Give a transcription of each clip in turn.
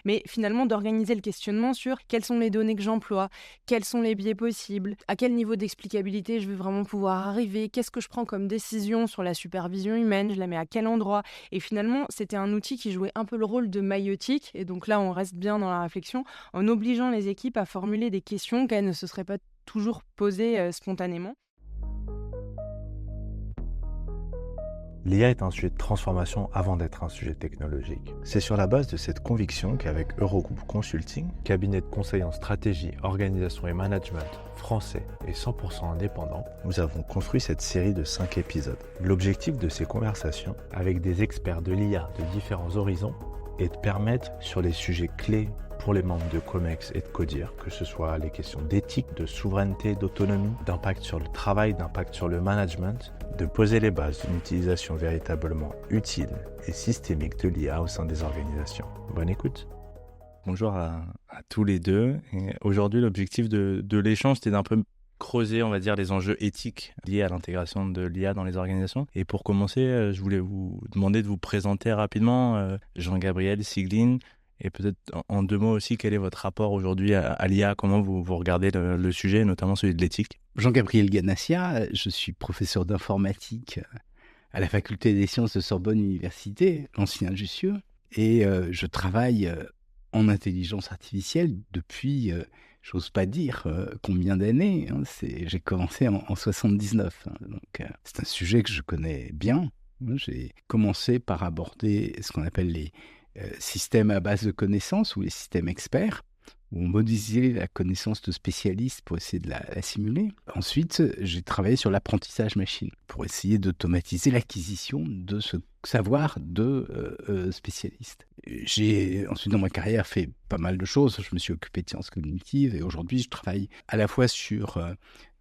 mais finalement d'organiser le questionnement sur quelles sont les données que j'emploie, quels sont les biais possibles, à quel niveau d'explicabilité je veux vraiment pouvoir arriver, qu'est-ce que je prends comme décision sur la supervision humaine, je la mets à quel endroit. Et finalement, c'était un outil qui jouait un peu le rôle de maïeutique, et donc là, on reste bien dans la réflexion, en obligeant les équipes à formuler des questions qu'elles ne se seraient pas toujours posées spontanément. L'IA est un sujet de transformation avant d'être un sujet technologique. C'est sur la base de cette conviction qu'avec Eurogroup Consulting, cabinet de conseil en stratégie, organisation et management français et 100% indépendant, nous avons construit cette série de 5 épisodes. L'objectif de ces conversations avec des experts de l'IA de différents horizons est de permettre sur les sujets clés pour les membres de Comex et de Codir, que ce soit les questions d'éthique, de souveraineté, d'autonomie, d'impact sur le travail, d'impact sur le management, de poser les bases d'une utilisation véritablement utile et systémique de l'IA au sein des organisations. Bonne écoute. Bonjour à tous les deux. Et aujourd'hui, l'objectif de l'échange, c'était d'un peu creuser, on va dire, les enjeux éthiques liés à l'intégration de l'IA dans les organisations. Et pour commencer, je voulais vous demander de vous présenter rapidement, Jean-Gabriel Sigline, et peut-être en 2 mots aussi, quel est votre rapport aujourd'hui à l'IA? Comment vous regardez le sujet, notamment celui de l'éthique? Jean-Gabriel Ganassia, je suis professeur d'informatique à la faculté des sciences de Sorbonne Université, l'ancien Jussieu, et je travaille en intelligence artificielle depuis, j'ose pas dire combien d'années, hein, j'ai commencé en 79, hein, donc c'est un sujet que je connais bien. J'ai commencé par aborder ce qu'on appelle les systèmes à base de connaissances ou les systèmes experts, où on modélisait la connaissance de spécialistes pour essayer de la simuler. Ensuite, j'ai travaillé sur l'apprentissage machine pour essayer d'automatiser l'acquisition de ce savoir de spécialistes. J'ai ensuite dans ma carrière fait pas mal de choses. Je me suis occupé de sciences cognitives et aujourd'hui je travaille à la fois sur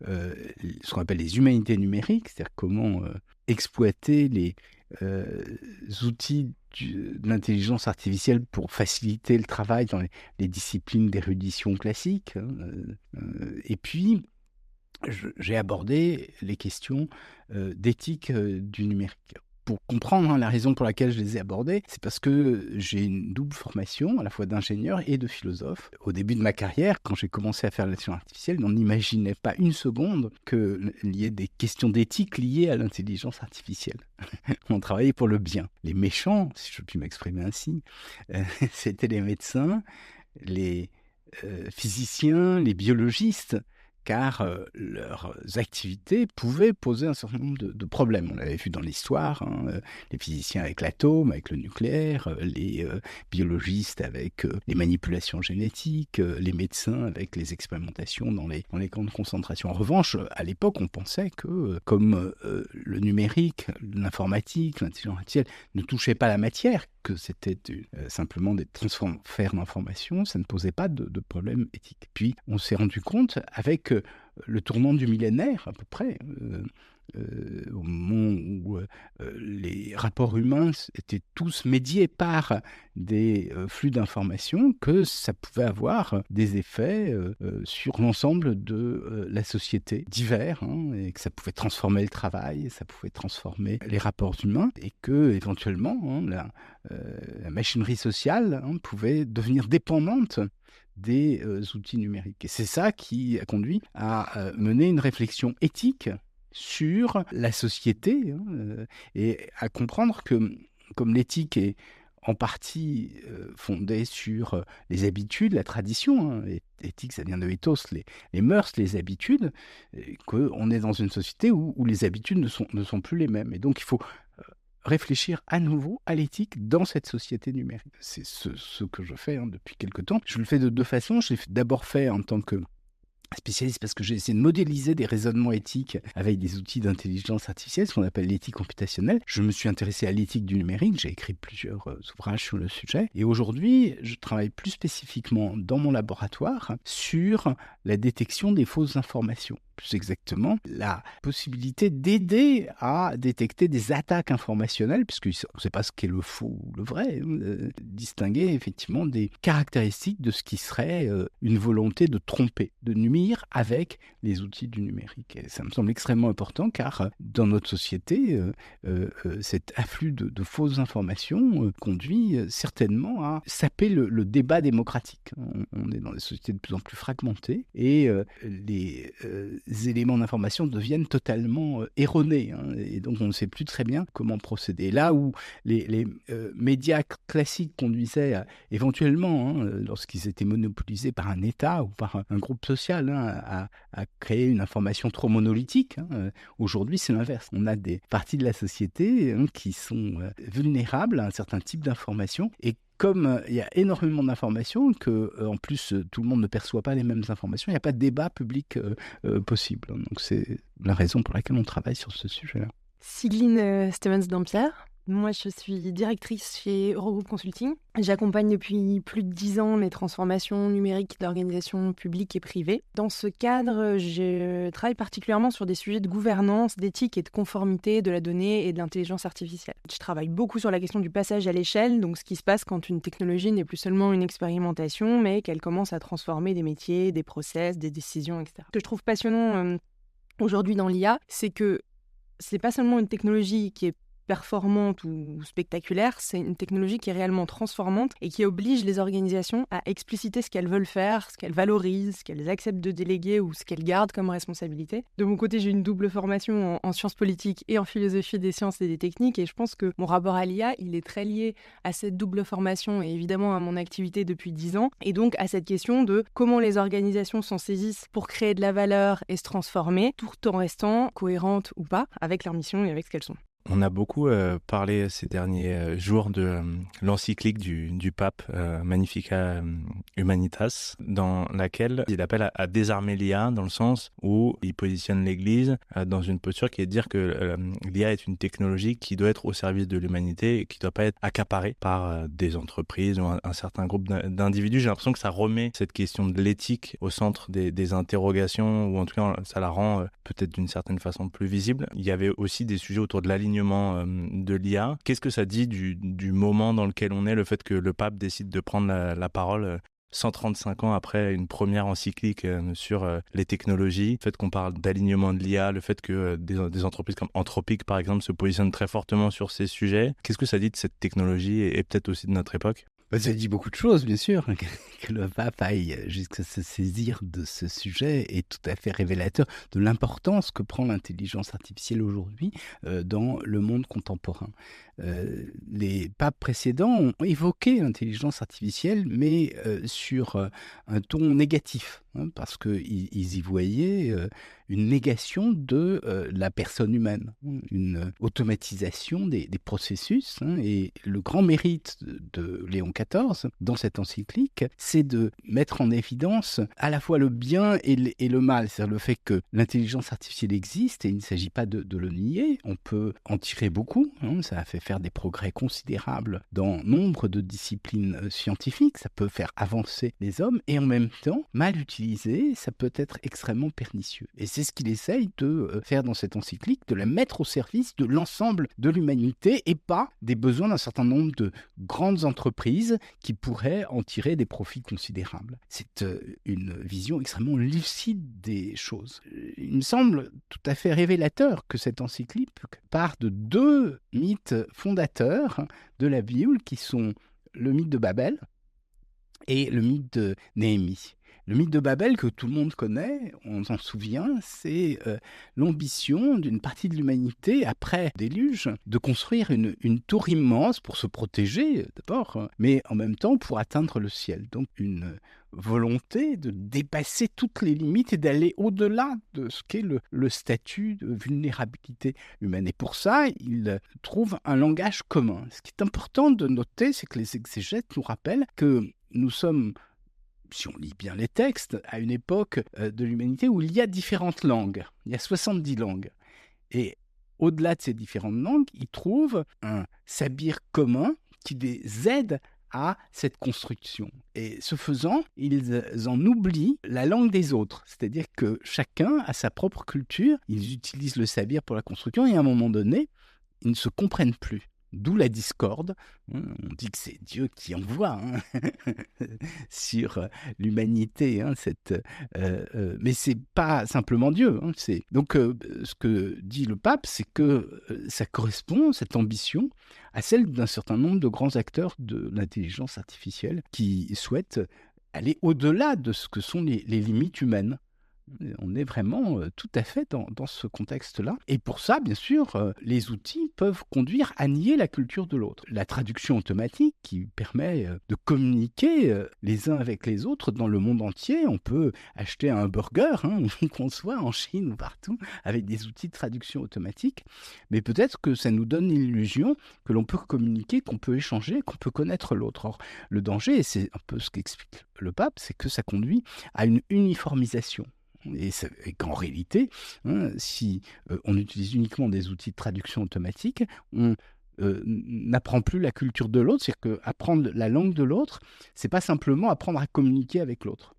ce qu'on appelle les humanités numériques, c'est-à-dire comment exploiter les outils de l'intelligence artificielle pour faciliter le travail dans les disciplines d'érudition classiques. Et puis, j'ai abordé les questions d'éthique du numérique. Pour comprendre la raison pour laquelle je les ai abordées, c'est parce que j'ai une double formation, à la fois d'ingénieur et de philosophe. Au début de ma carrière, quand j'ai commencé à faire l'intelligence artificielle, on n'imaginait pas une seconde qu'il y ait des questions d'éthique liées à l'intelligence artificielle. On travaillait pour le bien. Les méchants, si je puis m'exprimer ainsi, c'était les médecins, les physiciens, les biologistes, car leurs activités pouvaient poser un certain nombre de problèmes. On l'avait vu dans l'histoire, hein, les physiciens avec l'atome, avec le nucléaire, les biologistes avec les manipulations génétiques, les médecins avec les expérimentations dans les camps de concentration. En revanche, à l'époque, on pensait que comme le numérique, l'informatique, l'intelligence artificielle ne touchaient pas la matière, que c'était simplement des transferts d'informations, ça ne posait pas de problème éthique. Puis on s'est rendu compte avec le tournant du millénaire à peu près, au moment où les rapports humains étaient tous médiés par des flux d'informations, que ça pouvait avoir des effets sur l'ensemble de la société divers, hein, et que ça pouvait transformer le travail, ça pouvait transformer les rapports humains, et que éventuellement hein, la machinerie sociale hein, pouvait devenir dépendante des outils numériques. Et c'est ça qui a conduit à mener une réflexion éthique sur la société hein, et à comprendre que comme l'éthique est en partie fondée sur les habitudes, la tradition, hein, éthique ça vient de ethos, les mœurs, les habitudes, qu'on est dans une société où les habitudes ne sont plus les mêmes. Et donc il faut réfléchir à nouveau à l'éthique dans cette société numérique. C'est ce que je fais hein, depuis quelque temps. Je le fais de 2 façons. Je l'ai d'abord fait en tant que spécialiste parce que j'ai essayé de modéliser des raisonnements éthiques avec des outils d'intelligence artificielle, ce qu'on appelle l'éthique computationnelle. Je me suis intéressé à l'éthique du numérique, j'ai écrit plusieurs ouvrages sur le sujet. Et aujourd'hui, je travaille plus spécifiquement dans mon laboratoire sur la détection des fausses informations. plus exactement, la possibilité d'aider à détecter des attaques informationnelles, puisqu'on ne sait pas ce qu'est le faux ou le vrai, distinguer effectivement des caractéristiques de ce qui serait une volonté de tromper, de nuire avec les outils du numérique. Et ça me semble extrêmement important car dans notre société, cet afflux de fausses informations conduit certainement à saper le débat démocratique. On est dans des sociétés de plus en plus fragmentées et les éléments d'information deviennent totalement erronés. Et donc on ne sait plus très bien comment procéder. Là où les médias classiques conduisaient éventuellement, lorsqu'ils étaient monopolisés par un État ou par un groupe social, à créer une information trop monolithique, aujourd'hui c'est l'inverse. On a des parties de la société qui sont vulnérables à un certain type d'information et comme il y a énormément d'informations, en plus tout le monde ne perçoit pas les mêmes informations, il n'y a pas de débat public possible. Donc c'est la raison pour laquelle on travaille sur ce sujet-là. Sigline Stevens-Dampierre, moi je suis directrice chez Eurogroup Consulting. J'accompagne depuis plus de 10 ans les transformations numériques d'organisations publiques et privées. Dans ce cadre, je travaille particulièrement sur des sujets de gouvernance, d'éthique et de conformité de la donnée et de l'intelligence artificielle. Je travaille beaucoup sur la question du passage à l'échelle, donc ce qui se passe quand une technologie n'est plus seulement une expérimentation, mais qu'elle commence à transformer des métiers, des process, des décisions, etc. Ce que je trouve passionnant aujourd'hui dans l'IA, c'est que c'est pas seulement une technologie qui est performante ou spectaculaire, c'est une technologie qui est réellement transformante et qui oblige les organisations à expliciter ce qu'elles veulent faire, ce qu'elles valorisent, ce qu'elles acceptent de déléguer ou ce qu'elles gardent comme responsabilité. De mon côté, j'ai une double formation en sciences politiques et en philosophie des sciences et des techniques et je pense que mon rapport à l'IA, il est très lié à cette double formation et évidemment à mon activité depuis 10 ans et donc à cette question de comment les organisations s'en saisissent pour créer de la valeur et se transformer tout en restant cohérentes ou pas avec leur mission et avec ce qu'elles sont. On a beaucoup parlé ces derniers jours de l'encyclique du pape Magnificat Humanitas, dans laquelle il appelle à désarmer l'IA, dans le sens où il positionne l'Église dans une posture qui est de dire que l'IA est une technologie qui doit être au service de l'humanité et qui ne doit pas être accaparée par des entreprises ou un certain groupe d'individus. J'ai l'impression que ça remet cette question de l'éthique au centre des interrogations, ou en tout cas ça la rend peut-être d'une certaine façon plus visible. Il y avait aussi des sujets autour de l'alignement de l'IA. Qu'est-ce que ça dit du moment dans lequel on est, le fait que le pape décide de prendre la parole 135 ans après une première encyclique sur les technologies, le fait qu'on parle d'alignement de l'IA, le fait que des entreprises comme Anthropic, par exemple, se positionnent très fortement sur ces sujets. Qu'est-ce que ça dit de cette technologie et peut-être aussi de notre époque ? Ça dit beaucoup de choses, bien sûr. Que le pape aille jusqu'à se saisir de ce sujet est tout à fait révélateur de l'importance que prend l'intelligence artificielle aujourd'hui dans le monde contemporain. Les papes précédents ont évoqué l'intelligence artificielle, mais sur un ton négatif, parce qu'ils y voyaient une négation de la personne humaine, une automatisation des processus. Et le grand mérite de Léon XIV, dans cette encyclique, c'est de mettre en évidence à la fois le bien et le mal, c'est-à-dire le fait que l'intelligence artificielle existe, et il ne s'agit pas de le nier, on peut en tirer beaucoup, ça a fait faire des progrès considérables dans nombre de disciplines scientifiques, ça peut faire avancer les hommes, et en même temps, mal utilisé, ça peut être extrêmement pernicieux. Et c'est ce qu'il essaye de faire dans cette encyclique, de la mettre au service de l'ensemble de l'humanité et pas des besoins d'un certain nombre de grandes entreprises qui pourraient en tirer des profits considérables. C'est une vision extrêmement lucide des choses. Il me semble tout à fait révélateur que cette encyclique part de deux mythes fondateurs de la Bible qui sont le mythe de Babel et le mythe de Néhémie. Le mythe de Babel, que tout le monde connaît, on s'en souvient, c'est l'ambition d'une partie de l'humanité, après le déluge, de construire une tour immense pour se protéger d'abord, mais en même temps pour atteindre le ciel. Donc une volonté de dépasser toutes les limites et d'aller au-delà de ce qu'est le statut de vulnérabilité humaine. Et pour ça, il trouve un langage commun. Ce qui est important de noter, c'est que les exégètes nous rappellent que nous sommes, si on lit bien les textes, à une époque de l'humanité où il y a différentes langues. Il y a 70 langues. Et au-delà de ces différentes langues, ils trouvent un sabir commun qui les aide à cette construction. Et ce faisant, ils en oublient la langue des autres. C'est-à-dire que chacun a sa propre culture, ils utilisent le sabir pour la construction et à un moment donné, ils ne se comprennent plus. D'où la discorde. On dit que c'est Dieu qui envoie sur l'humanité. Mais c'est pas simplement Dieu. Donc, ce que dit le pape, c'est que ça correspond, cette ambition, à celle d'un certain nombre de grands acteurs de l'intelligence artificielle qui souhaitent aller au-delà de ce que sont les limites humaines. On est vraiment tout à fait dans ce contexte-là. Et pour ça, bien sûr, les outils peuvent conduire à nier la culture de l'autre. La traduction automatique qui permet de communiquer les uns avec les autres dans le monde entier. On peut acheter un burger, qu'on soit en Chine ou partout, avec des outils de traduction automatique. Mais peut-être que ça nous donne l'illusion que l'on peut communiquer, qu'on peut échanger, qu'on peut connaître l'autre. Or, le danger, et c'est un peu ce qu'explique le pape, c'est que ça conduit à une uniformisation. Et qu'en réalité, si on utilise uniquement des outils de traduction automatique, on n'apprend plus la culture de l'autre. C'est-à-dire qu'apprendre la langue de l'autre, c'est pas simplement apprendre à communiquer avec l'autre.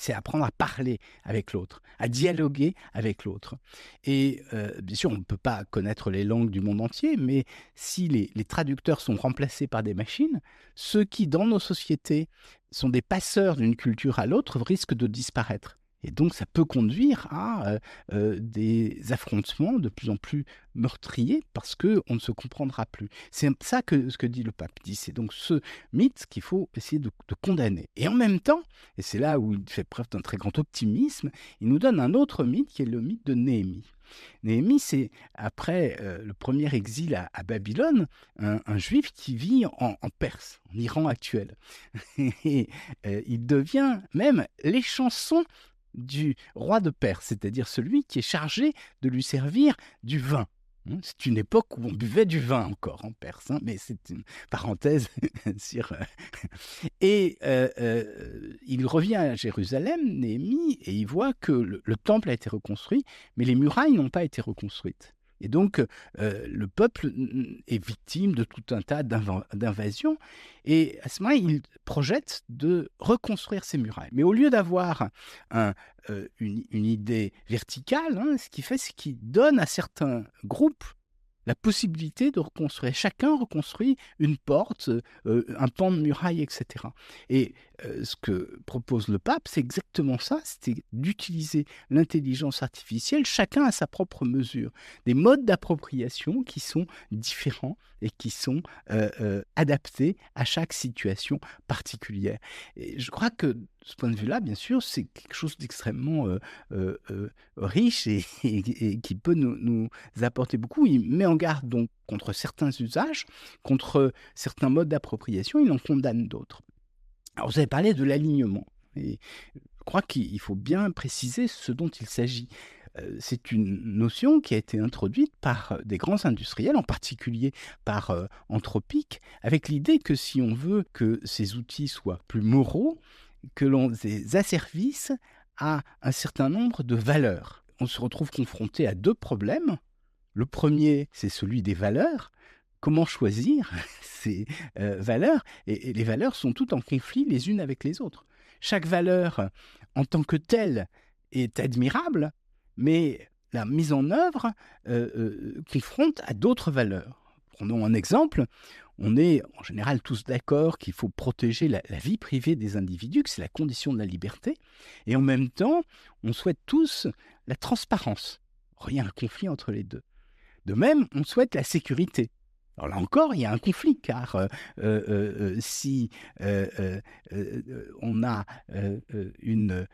C'est apprendre à parler avec l'autre, à dialoguer avec l'autre. Et bien sûr, on ne peut pas connaître les langues du monde entier, mais si les traducteurs sont remplacés par des machines, ceux qui, dans nos sociétés, sont des passeurs d'une culture à l'autre risquent de disparaître. Et donc, ça peut conduire à des affrontements de plus en plus meurtriers parce qu'on ne se comprendra plus. C'est ça ce que dit le pape. C'est donc ce mythe qu'il faut essayer de condamner. Et en même temps, et c'est là où il fait preuve d'un très grand optimisme, il nous donne un autre mythe qui est le mythe de Néhémie. Néhémie, c'est après le premier exil à Babylone, un juif qui vit en Perse, en Iran actuel. Et il devient même l'échanson du roi de Perse, c'est-à-dire celui qui est chargé de lui servir du vin. C'est une époque où on buvait du vin encore en Perse, mais c'est une parenthèse sur... Et il revient à Jérusalem, Néhémie, et il voit que le temple a été reconstruit, mais les murailles n'ont pas été reconstruites. Et donc, le peuple est victime de tout un tas d'invasions. Et à ce moment-là, il projette de reconstruire ces murailles. Mais au lieu d'avoir une idée verticale, ce qu'il fait, c'est qu'il donne à certains groupes la possibilité de reconstruire. Chacun reconstruit une porte, un pan de muraille, etc. Et ce que propose le pape, c'est exactement ça, c'est d'utiliser l'intelligence artificielle, chacun à sa propre mesure. Des modes d'appropriation qui sont différents et qui sont adaptés à chaque situation particulière. Et je crois que de ce point de vue-là, bien sûr, c'est quelque chose d'extrêmement riche et qui peut nous apporter beaucoup. Il met en garde donc contre certains usages, contre certains modes d'appropriation, il en condamne d'autres. Alors, vous avez parlé de l'alignement. Et je crois qu'il faut bien préciser ce dont il s'agit. C'est une notion qui a été introduite par des grands industriels, en particulier par Anthropic, avec l'idée que si on veut que ces outils soient plus moraux, que l'on les asservisse à un certain nombre de valeurs. On se retrouve confronté à deux problèmes. Le premier, c'est celui des valeurs. Comment choisir ces valeurs ? Et les valeurs sont toutes en conflit les unes avec les autres. Chaque valeur, en tant que telle, est admirable, mais la mise en œuvre confronte à d'autres valeurs. Prenons un exemple. On est en général tous d'accord qu'il faut protéger la vie privée des individus, que c'est la condition de la liberté. Et en même temps, on souhaite tous la transparence. Or, il y a un conflit entre les deux. De même, on souhaite la sécurité. Alors là encore, il y a un conflit, car si on a une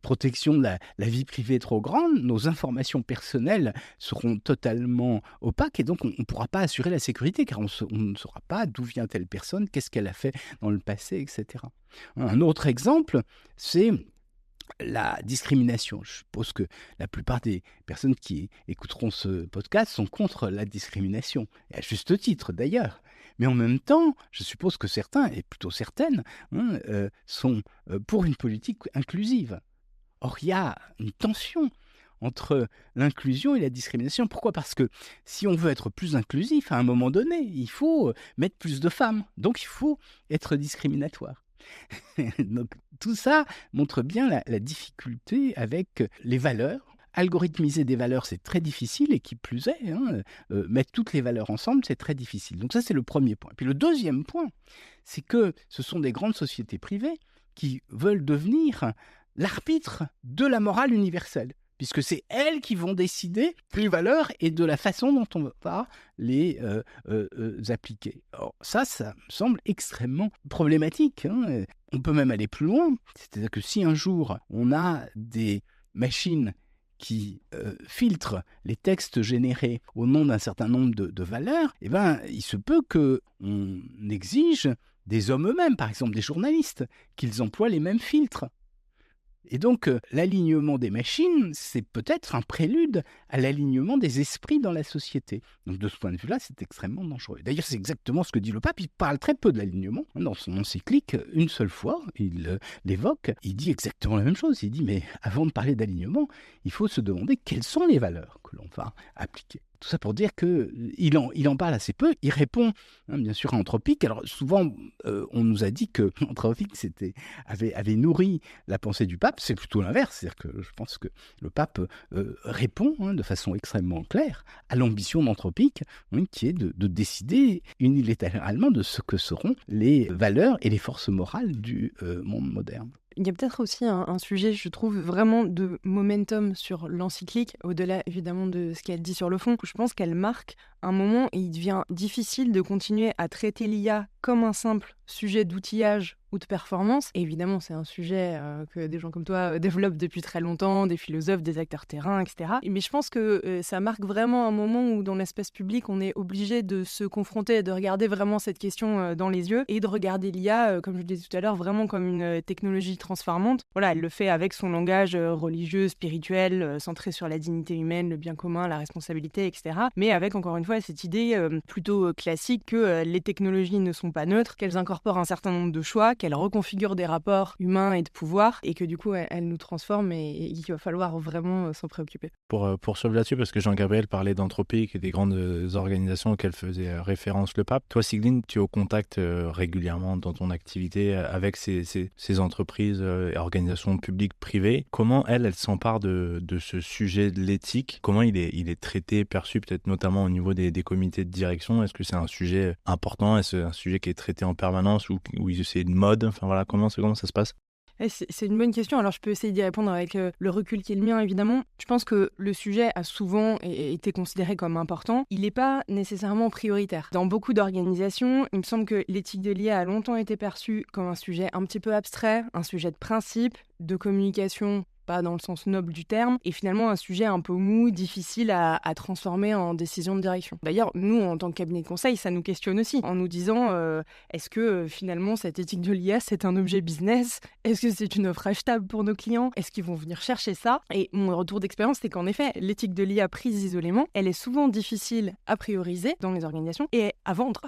protection de la vie privée trop grande, nos informations personnelles seront totalement opaques et donc on ne pourra pas assurer la sécurité, car on ne saura pas d'où vient telle personne, qu'est-ce qu'elle a fait dans le passé, etc. Un autre exemple, c'est la discrimination. Je suppose que la plupart des personnes qui écouteront ce podcast sont contre la discrimination, et à juste titre d'ailleurs. Mais en même temps, je suppose que certains, et plutôt certaines, sont pour une politique inclusive. Or, il y a une tension entre l'inclusion et la discrimination. Pourquoi ? Parce que si on veut être plus inclusif, à un moment donné, il faut mettre plus de femmes. Donc il faut être discriminatoire. Donc tout ça montre bien la difficulté avec les valeurs. Algorithmiser des valeurs, c'est très difficile, et qui plus est, mettre toutes les valeurs ensemble, c'est très difficile. Donc ça, c'est le premier point. Puis le deuxième point, c'est que ce sont des grandes sociétés privées qui veulent devenir l'arbitre de la morale universelle, puisque c'est elles qui vont décider des valeurs et de la façon dont on va les appliquer. Alors ça me semble extrêmement problématique. On peut même aller plus loin, c'est-à-dire que si un jour on a des machines qui filtrent les textes générés au nom d'un certain nombre de valeurs, eh ben, il se peut qu'on exige des hommes eux-mêmes, par exemple des journalistes, qu'ils emploient les mêmes filtres. Et donc, l'alignement des machines, c'est peut-être un prélude à l'alignement des esprits dans la société. Donc, de ce point de vue-là, c'est extrêmement dangereux. D'ailleurs, c'est exactement ce que dit le pape. Il parle très peu de l'alignement. Dans son encyclique, une seule fois, il l'évoque. Il dit exactement la même chose. Il dit, mais avant de parler d'alignement, il faut se demander quelles sont les valeurs que l'on va appliquer. Tout ça pour dire qu'il en parle assez peu. Il répond, bien sûr, à Anthropique. Alors souvent, on nous a dit que Anthropique avait nourri la pensée du pape. C'est plutôt l'inverse. C'est-à-dire que je pense que le pape répond de façon extrêmement claire à l'ambition d'Anthropique, qui est de décider unilatéralement de ce que seront les valeurs et les forces morales du monde moderne. Il y a peut-être aussi un sujet, je trouve, vraiment de momentum sur l'encyclique, au-delà évidemment de ce qu'elle dit sur le fond. Je pense qu'elle marque un moment et il devient difficile de continuer à traiter l'IA comme un simple sujet d'outillage ou de performance. Et évidemment, c'est un sujet que des gens comme toi développent depuis très longtemps, des philosophes, des acteurs terrain, etc. Mais je pense que ça marque vraiment un moment où dans l'espace public, on est obligé de se confronter, de regarder vraiment cette question dans les yeux et de regarder l'IA, comme je le disais tout à l'heure, vraiment comme une technologie transformante. Voilà, elle le fait avec son langage religieux, spirituel, centré sur la dignité humaine, le bien commun, la responsabilité, etc. Mais avec, encore une fois, cette idée plutôt classique que les technologies ne sont pas neutres, qu'elles incorporent un certain nombre de choix, qu'elles reconfigurent des rapports humains et de pouvoir, et que du coup, elles nous transforment et il va falloir vraiment s'en préoccuper. Pour poursuivre là-dessus, parce que Jean-Gabriel parlait d'Anthropique et des grandes organisations auxquelles faisait référence le pape. Toi, Sigline, tu es au contact régulièrement dans ton activité avec ces entreprises et organisations publiques, privées. Comment elles s'emparent de ce sujet de l'éthique ? Comment il est traité, perçu, peut-être notamment au niveau des comités de direction ? Est-ce que c'est un sujet important ? Est-ce un sujet qui est traité en permanence ou c'est une mode ? Enfin voilà, comment ça se passe ? C'est une bonne question. Alors, je peux essayer d'y répondre avec le recul qui est le mien, évidemment. Je pense que le sujet a souvent été considéré comme important. Il n'est pas nécessairement prioritaire. Dans beaucoup d'organisations, il me semble que l'éthique de l'IA a longtemps été perçue comme un sujet un petit peu abstrait, un sujet de principe, de communication, pas dans le sens noble du terme, et finalement un sujet un peu mou, difficile à transformer en décision de direction. D'ailleurs, nous, en tant que cabinet de conseil, ça nous questionne aussi, en nous disant est-ce que finalement cette éthique de l'IA, c'est un objet business ? Est-ce que c'est une offre achetable pour nos clients ? Est-ce qu'ils vont venir chercher ça ? Et mon retour d'expérience, c'est qu'en effet, l'éthique de l'IA prise isolément, elle est souvent difficile à prioriser dans les organisations et à vendre.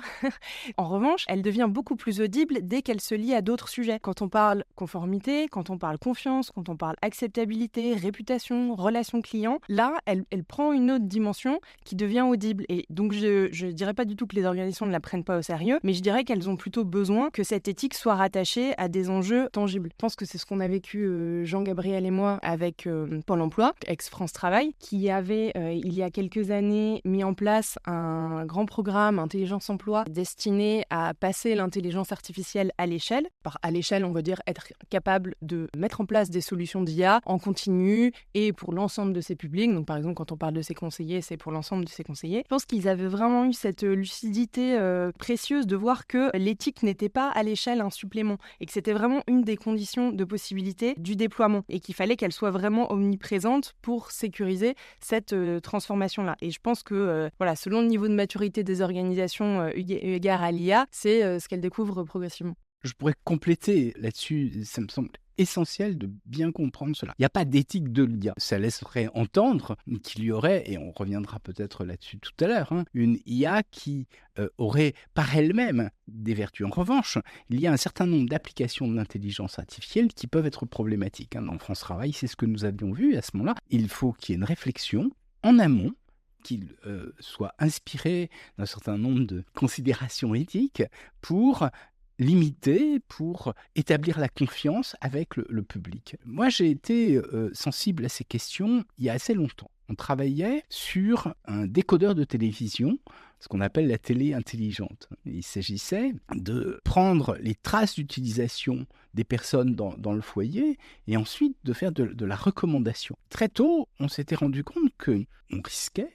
En revanche, elle devient beaucoup plus audible dès qu'elle se lie à d'autres sujets. Quand on parle conformité, quand on parle confiance, quand on parle acceptabilité, réputation, relation client, là, elle prend une autre dimension qui devient audible. Et donc, je dirais pas du tout que les organisations ne la prennent pas au sérieux, mais je dirais qu'elles ont plutôt besoin que cette éthique soit rattachée à des enjeux tangibles. Je pense que c'est ce qu'on a vécu, Jean-Gabriel et moi, avec Pôle emploi, ex-France Travail, qui avait, il y a quelques années, mis en place un grand programme Intelligence Emploi destiné à passer l'intelligence artificielle à l'échelle. Par à l'échelle, on veut dire être capable de mettre en place des solutions d'IA en continu et pour l'ensemble de ses publics. Donc par exemple, quand on parle de ses conseillers, c'est pour l'ensemble de ses conseillers. Je pense qu'ils avaient vraiment eu cette lucidité précieuse de voir que l'éthique n'était pas à l'échelle un supplément et que c'était vraiment une des conditions de possibilité du déploiement et qu'il fallait qu'elle soit vraiment omniprésente pour sécuriser cette transformation-là. Et je pense que voilà, selon le niveau de maturité des organisations eu égard à l'IA, c'est ce qu'elles découvrent progressivement. Je pourrais compléter là-dessus, ça me semble essentiel de bien comprendre cela. Il n'y a pas d'éthique de l'IA. Ça laisserait entendre qu'il y aurait, et on reviendra peut-être là-dessus tout à l'heure, une IA qui aurait par elle-même des vertus. En revanche, il y a un certain nombre d'applications de l'intelligence artificielle qui peuvent être problématiques. Dans France Travail, c'est ce que nous avions vu à ce moment-là. Il faut qu'il y ait une réflexion en amont, qu'il soit inspiré d'un certain nombre de considérations éthiques pour limiter, pour établir la confiance avec le public. Moi, j'ai été sensible à ces questions il y a assez longtemps. On travaillait sur un décodeur de télévision, ce qu'on appelle la télé intelligente. Il s'agissait de prendre les traces d'utilisation des personnes dans le foyer et ensuite de faire de la recommandation. Très tôt, on s'était rendu compte qu'on risquait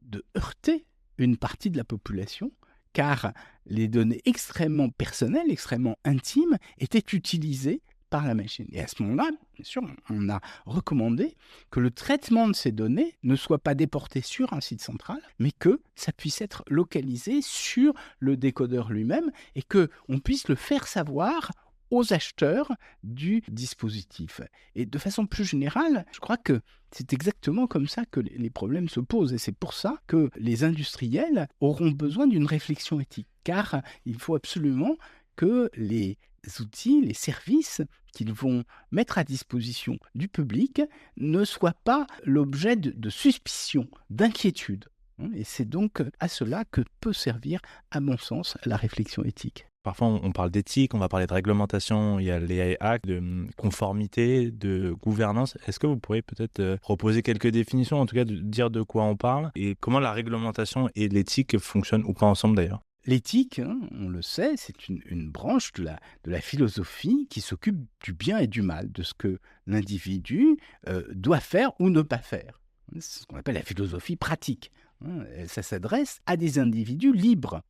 de heurter une partie de la population, car les données extrêmement personnelles, extrêmement intimes, étaient utilisées par la machine. Et à ce moment-là, bien sûr, on a recommandé que le traitement de ces données ne soit pas déporté sur un site central, mais que ça puisse être localisé sur le décodeur lui-même et qu'on puisse le faire savoir aux acheteurs du dispositif. Et de façon plus générale, je crois que c'est exactement comme ça que les problèmes se posent. Et c'est pour ça que les industriels auront besoin d'une réflexion éthique. Car il faut absolument que les outils, les services qu'ils vont mettre à disposition du public ne soient pas l'objet de suspicion, d'inquiétude. Et c'est donc à cela que peut servir, à mon sens, la réflexion éthique. Parfois, on parle d'éthique, on va parler de réglementation, il y a l'AI Act, de conformité, de gouvernance. Est-ce que vous pourriez peut-être proposer quelques définitions, en tout cas de dire de quoi on parle et comment la réglementation et l'éthique fonctionnent ou pas ensemble d'ailleurs? L'éthique, on le sait, c'est une branche de la philosophie qui s'occupe du bien et du mal, de ce que l'individu doit faire ou ne pas faire. C'est ce qu'on appelle la philosophie pratique. Ça s'adresse à des individus libres,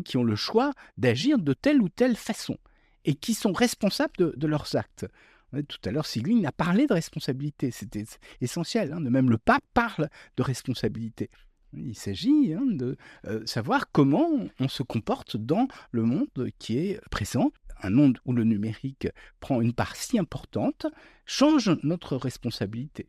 qui ont le choix d'agir de telle ou telle façon et qui sont responsables de leurs actes. Tout à l'heure, Sigline a parlé de responsabilité. C'était essentiel. Même le pape parle de responsabilité. Il s'agit de savoir comment on se comporte dans le monde qui est présent. Un monde où le numérique prend une part si importante change notre responsabilité.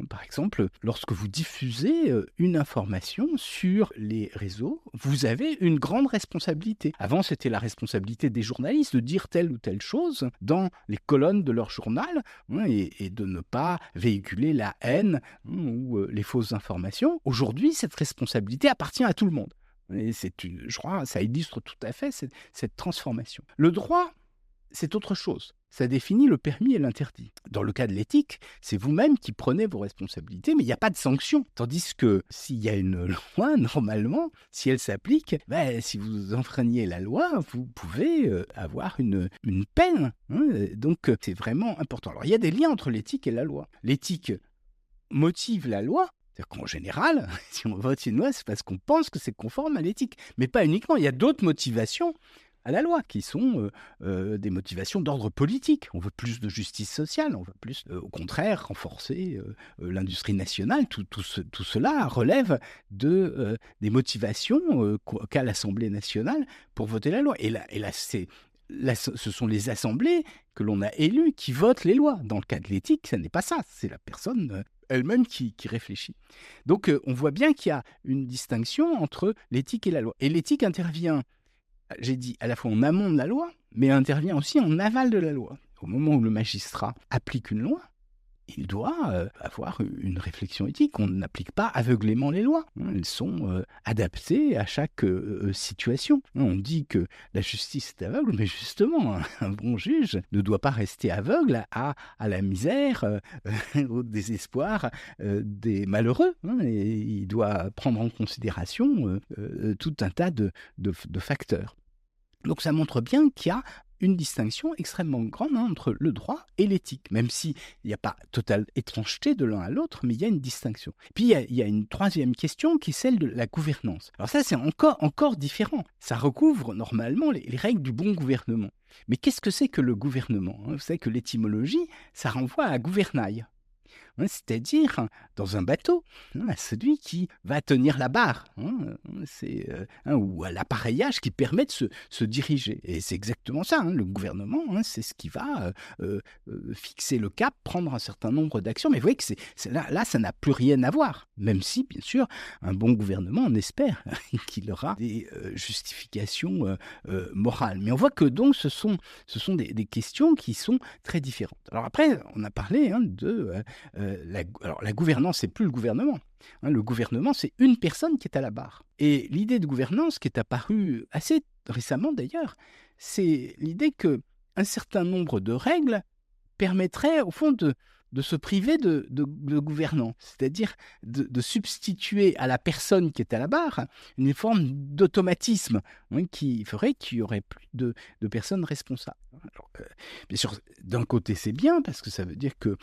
Par exemple, lorsque vous diffusez une information sur les réseaux, vous avez une grande responsabilité. Avant, c'était la responsabilité des journalistes de dire telle ou telle chose dans les colonnes de leur journal et de ne pas véhiculer la haine ou les fausses informations. Aujourd'hui, cette responsabilité appartient à tout le monde. Et je crois, ça illustre tout à fait cette transformation. Le droit, c'est autre chose. Ça définit le permis et l'interdit. Dans le cas de l'éthique, c'est vous-même qui prenez vos responsabilités, mais il n'y a pas de sanction. Tandis que s'il y a une loi, normalement, si elle s'applique, si vous enfreignez la loi, vous pouvez avoir une peine. Donc, c'est vraiment important. Alors, il y a des liens entre l'éthique et la loi. L'éthique motive la loi. C'est-à-dire qu'en général, si on vote une loi, c'est parce qu'on pense que c'est conforme à l'éthique. Mais pas uniquement, il y a d'autres motivations à la loi, qui sont des motivations d'ordre politique. On veut plus de justice sociale, on veut plus, au contraire, renforcer l'industrie nationale. Tout cela relève des motivations qu'a l'Assemblée nationale pour voter la loi. Et là, ce sont les assemblées que l'on a élues qui votent les lois. Dans le cas de l'éthique, ce n'est pas ça, c'est la personne elle-même qui réfléchit. Donc, on voit bien qu'il y a une distinction entre l'éthique et la loi. Et l'éthique intervient, j'ai dit, à la fois en amont de la loi, mais elle intervient aussi en aval de la loi. Au moment où le magistrat applique une loi, il doit avoir une réflexion éthique. On n'applique pas aveuglément les lois. Elles sont adaptées à chaque situation. On dit que la justice est aveugle, mais justement, un bon juge ne doit pas rester aveugle à la misère, au désespoir des malheureux. Et il doit prendre en considération tout un tas de facteurs. Donc ça montre bien qu'il y a une distinction extrêmement grande entre le droit et l'éthique, même s'il n'y a pas totale étrangeté de l'un à l'autre, mais il y a une distinction. Puis il y a une troisième question qui est celle de la gouvernance. Alors ça, c'est encore différent. Ça recouvre normalement les règles du bon gouvernement. Mais qu'est-ce que c'est que le gouvernement ? Vous savez que l'étymologie, ça renvoie à gouvernail. c'est-à-dire dans un bateau, à celui qui va tenir la barre, ou à l'appareillage qui permet de se diriger. Et c'est exactement ça, le gouvernement, c'est ce qui va fixer le cap, prendre un certain nombre d'actions. Mais vous voyez que là, ça n'a plus rien à voir, même si, bien sûr, un bon gouvernement, on espère qu'il aura des justifications morales. Mais on voit que donc ce sont des questions qui sont très différentes. Alors après, on a parlé de la gouvernance, c'est plus le gouvernement. Le gouvernement, c'est une personne qui est à la barre. Et l'idée de gouvernance, qui est apparue assez récemment d'ailleurs, c'est l'idée qu'un certain nombre de règles permettraient au fond de se priver de gouvernants, c'est-à-dire de substituer à la personne qui est à la barre une forme d'automatisme qui ferait qu'il n'y aurait plus de personnes responsables. Alors, bien sûr, d'un côté c'est bien parce que ça veut dire que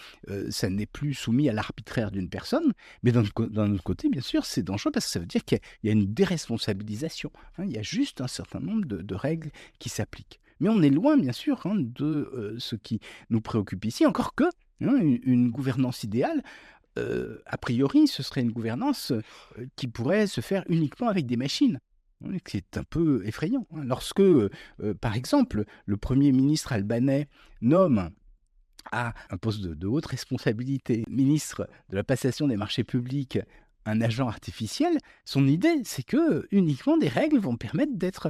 ça n'est plus soumis à l'arbitraire d'une personne, mais d'un autre côté, bien sûr, c'est dangereux parce que ça veut dire qu'il y a une déresponsabilisation. Il y a juste un certain nombre de règles qui s'appliquent. Mais on est loin, bien sûr, de ce qui nous préoccupe ici, encore que une gouvernance idéale, a priori, ce serait une gouvernance qui pourrait se faire uniquement avec des machines, qui est un peu effrayant. Lorsque, par exemple, le Premier ministre albanais nomme à un poste de haute responsabilité, ministre de la passation des marchés publics, un agent artificiel, son idée, c'est que uniquement des règles vont permettre d'être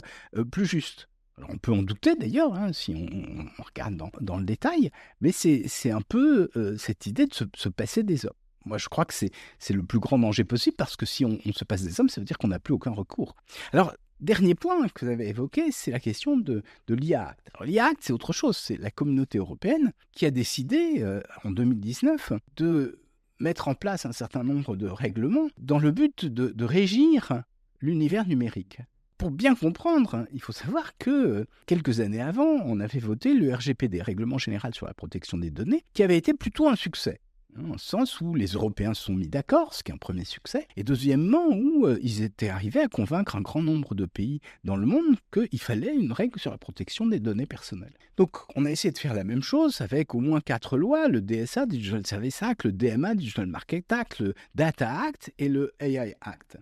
plus justes. Alors on peut en douter d'ailleurs, si on regarde dans le détail, mais c'est un peu cette idée de se passer des hommes. Moi, je crois que c'est le plus grand danger possible, parce que si on se passe des hommes, ça veut dire qu'on n'a plus aucun recours. Alors, dernier point que vous avez évoqué, c'est la question de l'IA Act. Alors, l'IA Act, c'est autre chose. C'est la communauté européenne qui a décidé, en 2019, de mettre en place un certain nombre de règlements dans le but de régir l'univers numérique. Pour bien comprendre, il faut savoir que quelques années avant, on avait voté le RGPD, Règlement général sur la protection des données, qui avait été plutôt un succès. Dans le sens où les Européens se sont mis d'accord, ce qui est un premier succès, et deuxièmement où ils étaient arrivés à convaincre un grand nombre de pays dans le monde qu'il fallait une règle sur la protection des données personnelles. Donc on a essayé de faire la même chose avec au moins 4 lois, le DSA, Digital Services Act, le DMA, Digital Market Act, le Data Act et le AI Act.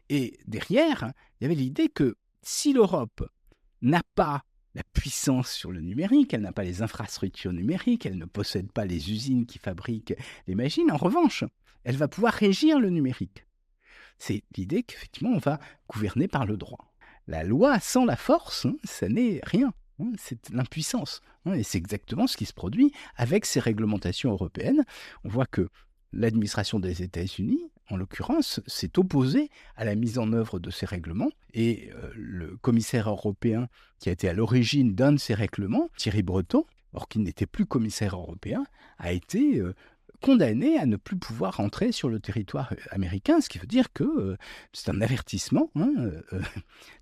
Et derrière, il y avait l'idée que si l'Europe n'a pas la puissance sur le numérique, elle n'a pas les infrastructures numériques, elle ne possède pas les usines qui fabriquent les machines, en revanche, elle va pouvoir régir le numérique. C'est l'idée qu'effectivement, on va gouverner par le droit. La loi sans la force, ça n'est rien. C'est l'impuissance. Et c'est exactement ce qui se produit avec ces réglementations européennes. On voit que l'administration des États-Unis, en l'occurrence, s'est opposée à la mise en œuvre de ces règlements. Et le commissaire européen qui a été à l'origine d'un de ces règlements, Thierry Breton, or qu'il n'était plus commissaire européen, a été condamné à ne plus pouvoir entrer sur le territoire américain, ce qui veut dire que c'est un avertissement.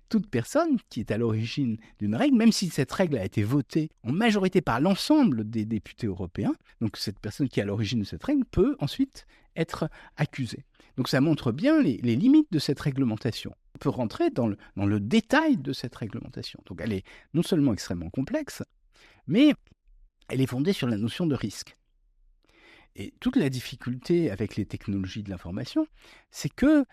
Toute personne qui est à l'origine d'une règle, même si cette règle a été votée en majorité par l'ensemble des députés européens, donc cette personne qui est à l'origine de cette règle peut ensuite être accusée. Donc ça montre bien les limites de cette réglementation. On peut rentrer dans le détail de cette réglementation. Donc elle est non seulement extrêmement complexe, mais elle est fondée sur la notion de risque. Et toute la difficulté avec les technologies de l'information, c'est que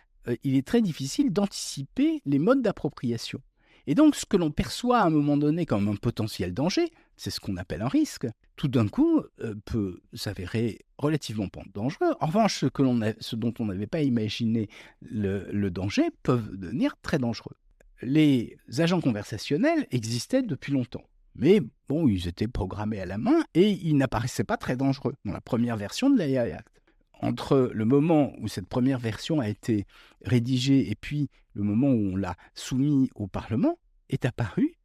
il est très difficile d'anticiper les modes d'appropriation. Et donc, ce que l'on perçoit à un moment donné comme un potentiel danger, c'est ce qu'on appelle un risque, tout d'un coup peut s'avérer relativement dangereux. En revanche, ce dont on n'avait pas imaginé le danger peuvent devenir très dangereux. Les agents conversationnels existaient depuis longtemps. Mais bon, ils étaient programmés à la main et ils n'apparaissaient pas très dangereux dans la première version de l'AI Act. Entre le moment où cette première version a été rédigée et puis le moment où on l'a soumis au Parlement, est apparu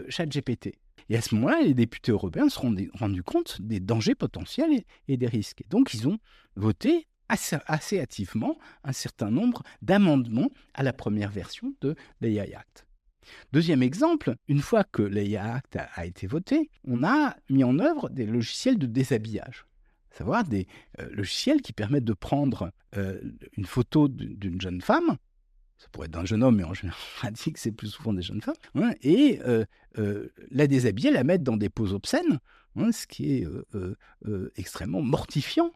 ChatGPT. Et à ce moment-là, les députés européens se sont rendus compte des dangers potentiels et des risques. Et donc, ils ont voté assez hâtivement un certain nombre d'amendements à la première version de l'AI Act. Deuxième exemple, une fois que l'AI Act a été voté, on a mis en œuvre des logiciels de déshabillage. À savoir des logiciels qui permettent de prendre une photo d'une jeune femme, ça pourrait être d'un jeune homme, mais en général, on dit que c'est plus souvent des jeunes femmes, et la déshabiller, la mettre dans des poses obscènes, ce qui est extrêmement mortifiant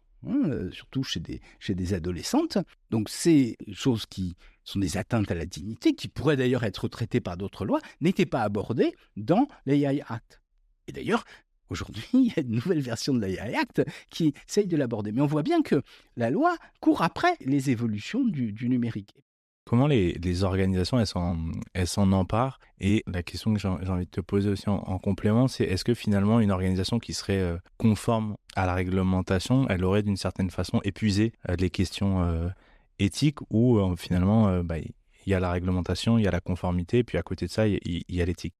surtout chez des adolescentes. Donc ces choses qui sont des atteintes à la dignité, qui pourraient d'ailleurs être traitées par d'autres lois, n'étaient pas abordées dans l'AI Act. Et d'ailleurs, aujourd'hui, il y a une nouvelle version de l'AI Act qui essaye de l'aborder. Mais on voit bien que la loi court après les évolutions du numérique. Comment les organisations, elles s'en emparent? Et la question que j'ai envie de te poser aussi en complément, c'est est-ce que finalement une organisation qui serait conforme à la réglementation, elle aurait d'une certaine façon épuisé les questions éthiques ou finalement il y a la réglementation, il y a la conformité, puis à côté de ça, il y a l'éthique?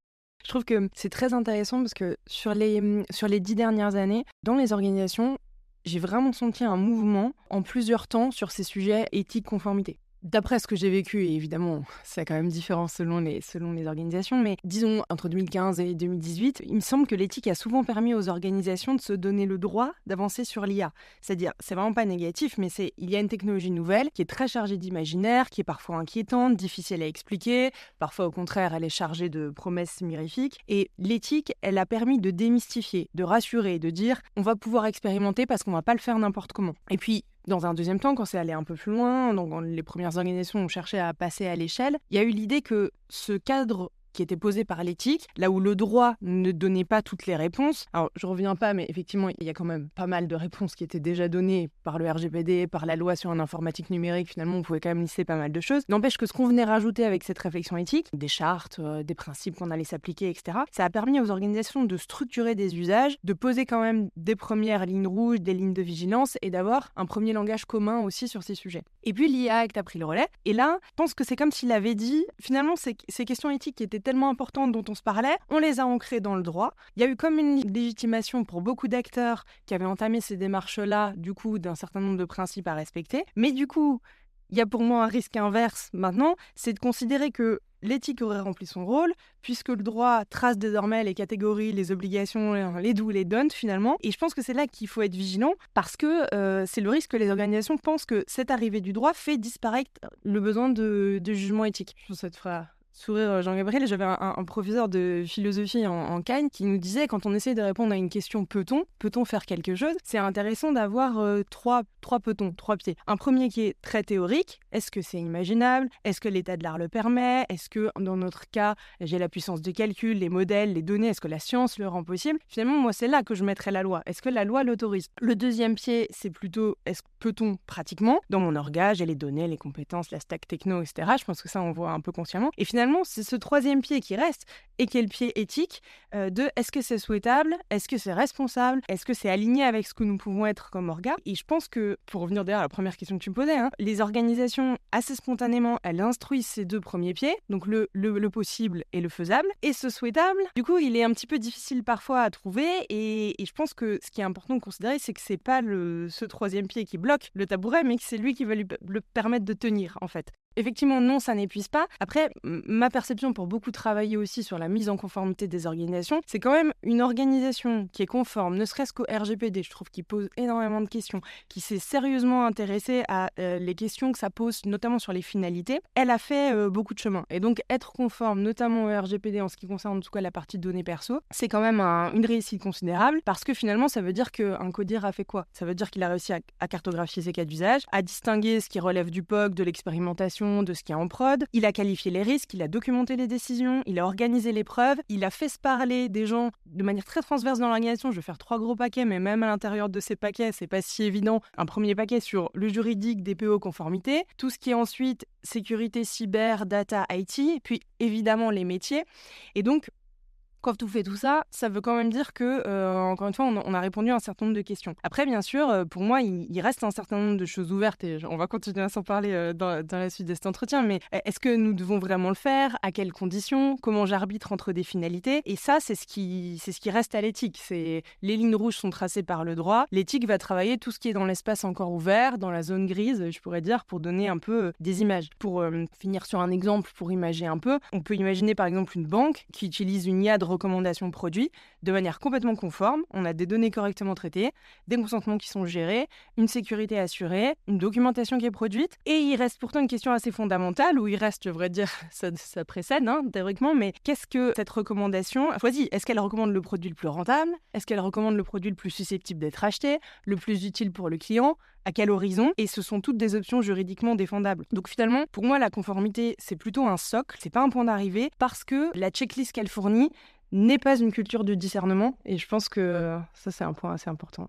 Je trouve que c'est très intéressant parce que sur les 10 dernières années, dans les organisations, j'ai vraiment senti un mouvement en plusieurs temps sur ces sujets éthique-conformité. D'après ce que j'ai vécu, et évidemment, c'est quand même différent selon les organisations, mais disons entre 2015 et 2018, il me semble que l'éthique a souvent permis aux organisations de se donner le droit d'avancer sur l'IA. C'est-à-dire, c'est vraiment pas négatif, mais il y a une technologie nouvelle qui est très chargée d'imaginaire, qui est parfois inquiétante, difficile à expliquer, parfois au contraire, elle est chargée de promesses mirifiques. Et l'éthique, elle a permis de démystifier, de rassurer, de dire on va pouvoir expérimenter parce qu'on va pas le faire n'importe comment. Et puis, dans un deuxième temps, quand c'est allé un peu plus loin, donc les premières organisations ont cherché à passer à l'échelle, il y a eu l'idée que ce cadre qui était posé par l'éthique, là où le droit ne donnait pas toutes les réponses. Alors, je reviens pas, mais effectivement, il y a quand même pas mal de réponses qui étaient déjà données par le RGPD, par la loi sur une informatique numérique. Finalement, on pouvait quand même lister pas mal de choses. N'empêche que ce qu'on venait rajouter avec cette réflexion éthique, des chartes, des principes qu'on allait s'appliquer, etc., ça a permis aux organisations de structurer des usages, de poser quand même des premières lignes rouges, des lignes de vigilance et d'avoir un premier langage commun aussi sur ces sujets. Et puis, l'IA Act a pris le relais. Et là, je pense que c'est comme s'il avait dit, finalement, ces questions éthiques qui étaient tellement importantes dont on se parlait, on les a ancrées dans le droit. Il y a eu comme une légitimation pour beaucoup d'acteurs qui avaient entamé ces démarches-là, du coup, d'un certain nombre de principes à respecter. Mais du coup, il y a pour moi un risque inverse maintenant, c'est de considérer que l'éthique aurait rempli son rôle, puisque le droit trace désormais les catégories, les obligations, les do, les don't finalement. Et je pense que c'est là qu'il faut être vigilant, parce que c'est le risque que les organisations pensent que cette arrivée du droit fait disparaître le besoin de jugement éthique. Je pense que ça te fera sourire Jean-Gabriel. J'avais un professeur de philosophie en Cagne qui nous disait, quand on essaie de répondre à une question peut-on faire quelque chose, c'est intéressant d'avoir trois pieds. Un premier qui est très théorique, est-ce que c'est imaginable, est-ce que l'état de l'art le permet, est-ce que dans notre cas j'ai la puissance de calcul, les modèles, les données, est-ce que la science le rend possible. Finalement, moi c'est là que je mettrais la loi, est-ce que la loi l'autorise. Le deuxième pied, c'est plutôt peut-on pratiquement, dans mon orga, j'ai les données, les compétences, la stack techno, etc. Je pense que ça on voit un peu consciemment. Et finalement, c'est ce troisième pied qui reste et qui est le pied éthique de est-ce que c'est souhaitable, est-ce que c'est responsable, est-ce que c'est aligné avec ce que nous pouvons être comme orga. Et je pense que, pour revenir d'ailleurs à la première question que tu me posais, les organisations, assez spontanément, elles instruisent ces deux premiers pieds, donc le possible et le faisable. Et ce souhaitable, du coup, il est un petit peu difficile parfois à trouver. Et je pense que ce qui est important de considérer, c'est que c'est pas ce troisième pied qui bloque le tabouret, mais que c'est lui qui va lui le permettre de tenir, en fait. Effectivement, non, ça n'épuise pas. Après, ma perception pour beaucoup travailler aussi sur la mise en conformité des organisations, c'est quand même une organisation qui est conforme, ne serait-ce qu'au RGPD, je trouve qu'il pose énormément de questions, qui s'est sérieusement intéressée à les questions que ça pose, notamment sur les finalités. Elle a fait beaucoup de chemin. Et donc, être conforme, notamment au RGPD, en ce qui concerne en tout cas la partie données perso, c'est quand même une réussite considérable, parce que finalement, ça veut dire qu'un codir a fait quoi? Ça veut dire qu'il a réussi à cartographier ses cas d'usage, à distinguer ce qui relève du POC, de l'expérimentation, de ce qui est en prod, il a qualifié les risques, il a documenté les décisions, il a organisé les preuves, il a fait se parler des gens de manière très transverse dans l'organisation. Je vais faire 3 gros paquets, mais même à l'intérieur de ces paquets, c'est pas si évident. Un premier paquet sur le juridique, DPO, conformité, tout ce qui est ensuite sécurité, cyber, data, IT, puis évidemment les métiers. Et donc, quand on fait tout ça, ça veut quand même dire que, encore une fois, on a répondu à un certain nombre de questions. Après, bien sûr, pour moi, il reste un certain nombre de choses ouvertes et on va continuer à s'en parler dans la suite de cet entretien. Mais est-ce que nous devons vraiment le faire? À quelles conditions? Comment j'arbitre entre des finalités? Et ça, c'est ce qui reste à l'éthique. Les lignes rouges sont tracées par le droit. L'éthique va travailler tout ce qui est dans l'espace encore ouvert, dans la zone grise, je pourrais dire, pour donner un peu des images. Pour finir sur un exemple, pour imager un peu, on peut imaginer par exemple une banque qui utilise une IA de recommandations produits de manière complètement conforme. On a des données correctement traitées, des consentements qui sont gérés, une sécurité assurée, une documentation qui est produite. Et il reste pourtant une question assez fondamentale, où il reste, je devrais dire, ça précède théoriquement, mais qu'est-ce que cette recommandation choisit? Est-ce qu'elle recommande le produit le plus rentable? Est-ce qu'elle recommande le produit le plus susceptible d'être acheté, le plus utile pour le client? À quel horizon? Et ce sont toutes des options juridiquement défendables. Donc finalement, pour moi, la conformité, c'est plutôt un socle, c'est pas un point d'arrivée, parce que la checklist qu'elle fournit n'est pas une culture de discernement. Et je pense que ça, c'est un point assez important.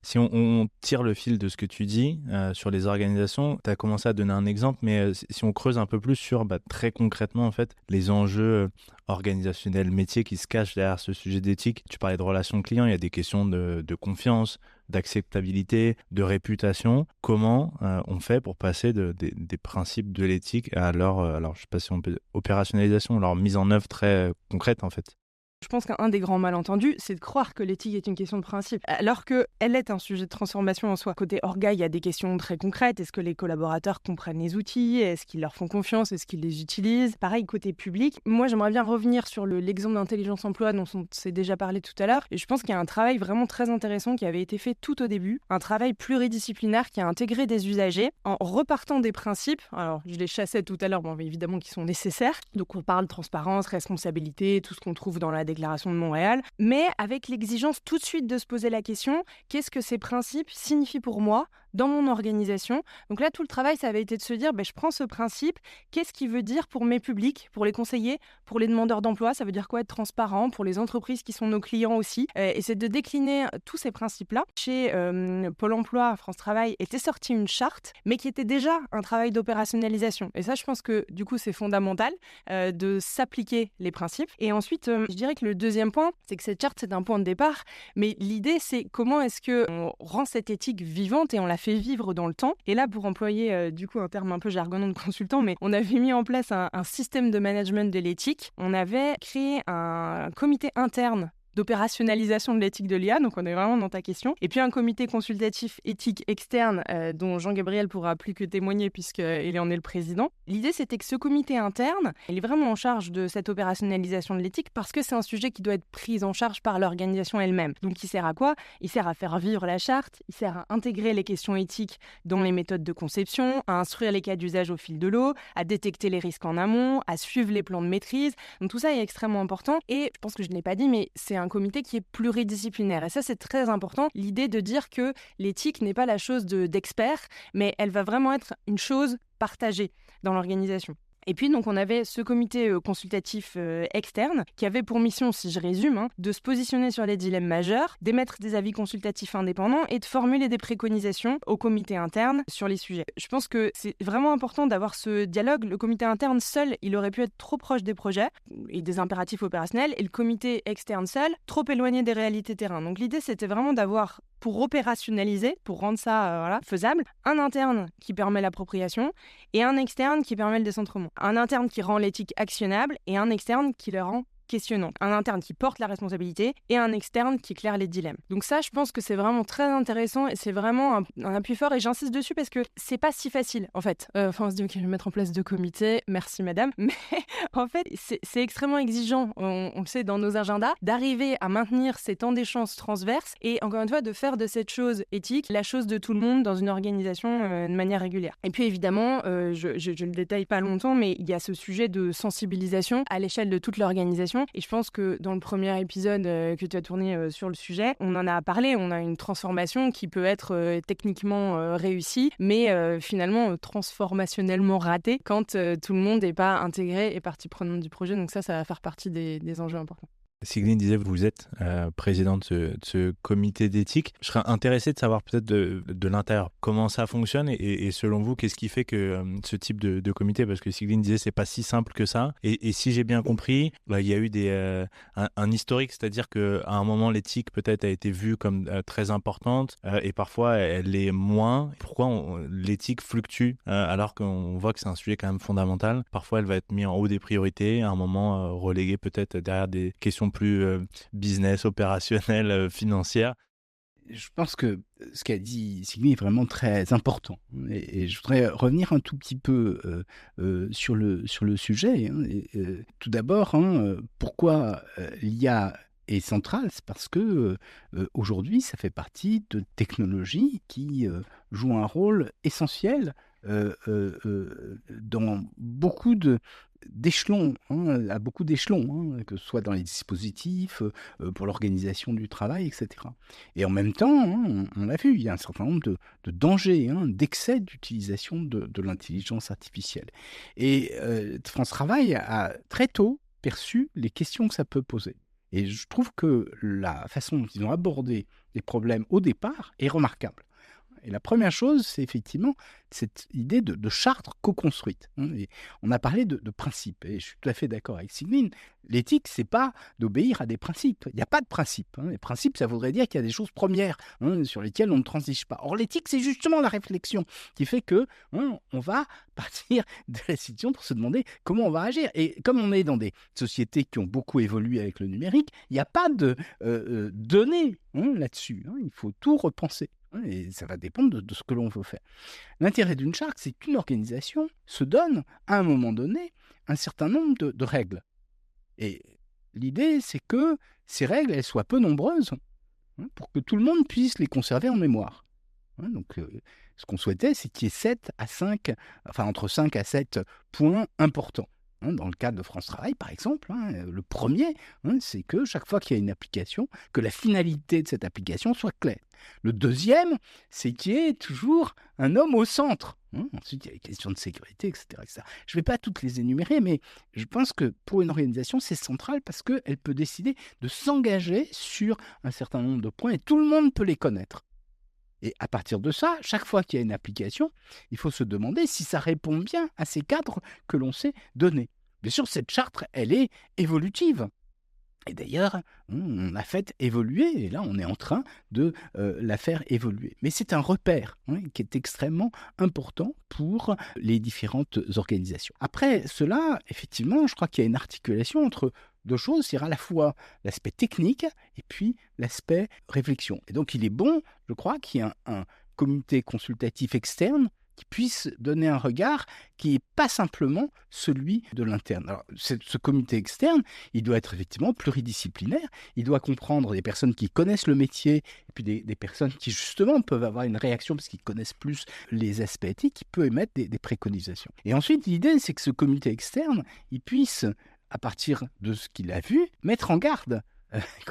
Si on tire le fil de ce que tu dis sur les organisations, tu as commencé à donner un exemple, mais si on creuse un peu plus sur très concrètement en fait, les enjeux organisationnels, métiers qui se cachent derrière ce sujet d'éthique. Tu parlais de relations clients, il y a des questions de confiance, d'acceptabilité, de réputation. Comment on fait pour passer des principes de l'éthique à leur, alors je sais pas si on peut, opérationnalisation, leur mise en œuvre très concrète en fait? Je pense qu'un des grands malentendus, c'est de croire que l'éthique est une question de principe, alors qu'elle est un sujet de transformation en soi. Côté orga, il y a des questions très concrètes. Est-ce que les collaborateurs comprennent les outils? Est-ce qu'ils leur font confiance? Est-ce qu'ils les utilisent? Pareil, côté public, moi j'aimerais bien revenir sur l'exemple d'intelligence emploi dont on s'est déjà parlé tout à l'heure. Et je pense qu'il y a un travail vraiment très intéressant qui avait été fait tout au début, un travail pluridisciplinaire qui a intégré des usagers en repartant des principes. Alors, je les chassais tout à l'heure, mais évidemment qui sont nécessaires. Donc on parle de transparence, responsabilité, tout ce qu'on trouve dans la Déclaration de Montréal, mais avec l'exigence tout de suite de se poser la question, qu'est-ce que ces principes signifient pour moi dans mon organisation? Donc là, tout le travail, ça avait été de se dire, je prends ce principe, qu'est-ce qu'il veut dire pour mes publics, pour les conseillers, pour les demandeurs d'emploi? Ça veut dire quoi être transparent? Pour les entreprises qui sont nos clients aussi. Et c'est de décliner tous ces principes-là. Chez Pôle emploi, France Travail, était sortie une charte, mais qui était déjà un travail d'opérationnalisation. Et ça, je pense que du coup, c'est fondamental de s'appliquer les principes. Et ensuite, je dirais que le deuxième point, c'est que cette charte, c'est un point de départ, mais l'idée, c'est comment est-ce qu'on rend cette éthique vivante et on la fait vivre dans le temps. Et là, pour employer du coup un terme un peu jargonnant de consultant, mais on avait mis en place un système de management de l'éthique. On avait créé un comité interne d'opérationnalisation de l'éthique de l'IA, donc on est vraiment dans ta question. Et puis un comité consultatif éthique externe dont Jean-Gabriel pourra plus que témoigner puisqu'il en est le président. L'idée, c'était que ce comité interne, il est vraiment en charge de cette opérationnalisation de l'éthique parce que c'est un sujet qui doit être pris en charge par l'organisation elle-même. Donc il sert à quoi? Il sert à faire vivre la charte, il sert à intégrer les questions éthiques dans les méthodes de conception, à instruire les cas d'usage au fil de l'eau, à détecter les risques en amont, à suivre les plans de maîtrise. Donc tout ça est extrêmement important et je pense que je ne l'ai pas dit, mais c'est un comité qui est pluridisciplinaire. Et ça, c'est très important. L'idée de dire que l'éthique n'est pas la chose d'experts, mais elle va vraiment être une chose partagée dans l'organisation. Et puis, donc, on avait ce comité consultatif externe qui avait pour mission, si je résume, de se positionner sur les dilemmes majeurs, d'émettre des avis consultatifs indépendants et de formuler des préconisations au comité interne sur les sujets. Je pense que c'est vraiment important d'avoir ce dialogue. Le comité interne seul, il aurait pu être trop proche des projets et des impératifs opérationnels, et le comité externe seul, trop éloigné des réalités terrain. Donc l'idée, c'était vraiment d'avoir, pour opérationnaliser, pour rendre ça faisable, un interne qui permet l'appropriation et un externe qui permet le décentrement. Un interne qui rend l'éthique actionnable et un externe qui le rend questionnant. Un interne qui porte la responsabilité et un externe qui éclaire les dilemmes. Donc ça, je pense que c'est vraiment très intéressant et c'est vraiment un appui fort et j'insiste dessus parce que c'est pas si facile en fait. On se dit ok, je vais mettre en place 2 comités, merci madame, mais en fait c'est extrêmement exigeant, on le sait dans nos agendas, d'arriver à maintenir ces temps d'échange transverses et encore une fois de faire de cette chose éthique la chose de tout le monde dans une organisation de manière régulière. Et puis évidemment, je le détaille pas longtemps, mais il y a ce sujet de sensibilisation à l'échelle de toute l'organisation. Et je pense que dans le premier épisode que tu as tourné sur le sujet, on en a parlé, on a une transformation qui peut être techniquement réussie, mais finalement transformationnellement ratée quand tout le monde n'est pas intégré et partie prenante du projet. Donc ça va faire partie des enjeux importants. Sigline disait que vous êtes présidente de ce comité d'éthique. Je serais intéressé de savoir peut-être de l'intérieur comment ça fonctionne et selon vous, qu'est-ce qui fait que ce type de comité, parce que Sigline disait que c'est pas si simple que ça. Et si j'ai bien compris, il y a eu un historique, c'est-à-dire qu'à un moment, l'éthique peut-être a été vue comme très importante et parfois elle l'est moins. Pourquoi l'éthique fluctue alors qu'on voit que c'est un sujet quand même fondamental? Parfois, elle va être mise en haut des priorités, à un moment reléguée peut-être derrière des questions plus business, opérationnelle, financière. Je pense que Ce qu'a dit Signy est vraiment très important. Et je voudrais revenir un tout petit peu sur le sujet. Tout d'abord, pourquoi l'IA est centrale? C'est parce que aujourd'hui, ça fait partie de technologies qui jouent un rôle essentiel dans beaucoup d'échelons, à beaucoup d'échelons, que ce soit dans les dispositifs, pour l'organisation du travail, etc. Et en même temps, on l'a vu, il y a un certain nombre de dangers, d'excès d'utilisation de l'intelligence artificielle. Et France Travail a très tôt perçu les questions que ça peut poser. Et je trouve que la façon dont ils ont abordé les problèmes au départ est remarquable. Et la première chose, c'est effectivement cette idée de charte co-construite. Et on a parlé de principes, et je suis tout à fait d'accord avec Sigmund. L'éthique, c'est pas d'obéir à des principes. Il n'y a pas de principes. Les principes, ça voudrait dire qu'il y a des choses premières sur lesquelles on ne transige pas. Or, l'éthique, c'est justement la réflexion qui fait que on va partir de la situation pour se demander comment on va agir. Et comme on est dans des sociétés qui ont beaucoup évolué avec le numérique, il n'y a pas de données là-dessus. Il faut tout repenser. Et ça va dépendre de ce que l'on veut faire. L'intérêt d'une charte, c'est qu'une organisation se donne, à un moment donné, un certain nombre de règles. Et l'idée, c'est que ces règles, elles soient peu nombreuses, pour que tout le monde puisse les conserver en mémoire. Donc, ce qu'on souhaitait, c'est qu'il y ait entre 5 à 7 points importants. Dans le cadre de France Travail, par exemple, le premier, c'est que chaque fois qu'il y a une application, que la finalité de cette application soit claire. Le deuxième, c'est qu'il y ait toujours un homme au centre. Ensuite, il y a les questions de sécurité, etc. etc. Je ne vais pas toutes les énumérer, mais je pense que pour une organisation, c'est central parce qu'elle peut décider de s'engager sur un certain nombre de points et tout le monde peut les connaître. Et à partir de ça, chaque fois qu'il y a une application, il faut se demander si ça répond bien à ces cadres que l'on s'est donnés. Bien sûr, cette charte, elle est évolutive. Et d'ailleurs, on a fait évoluer, et là, on est en train de la faire évoluer. Mais c'est un repère qui est extrêmement important pour les différentes organisations. Après cela, effectivement, je crois qu'il y a une articulation entre deux choses, c'est à la fois l'aspect technique et puis l'aspect réflexion. Et donc, il est bon, je crois, qu'il y ait un comité consultatif externe qui puisse donner un regard qui n'est pas simplement celui de l'interne. Alors, ce comité externe, il doit être effectivement pluridisciplinaire, il doit comprendre des personnes qui connaissent le métier, et puis des personnes qui justement peuvent avoir une réaction parce qu'ils connaissent plus les aspects éthiques, qui peut émettre des préconisations. Et ensuite, l'idée, c'est que ce comité externe, il puisse, à partir de ce qu'il a vu, mettre en garde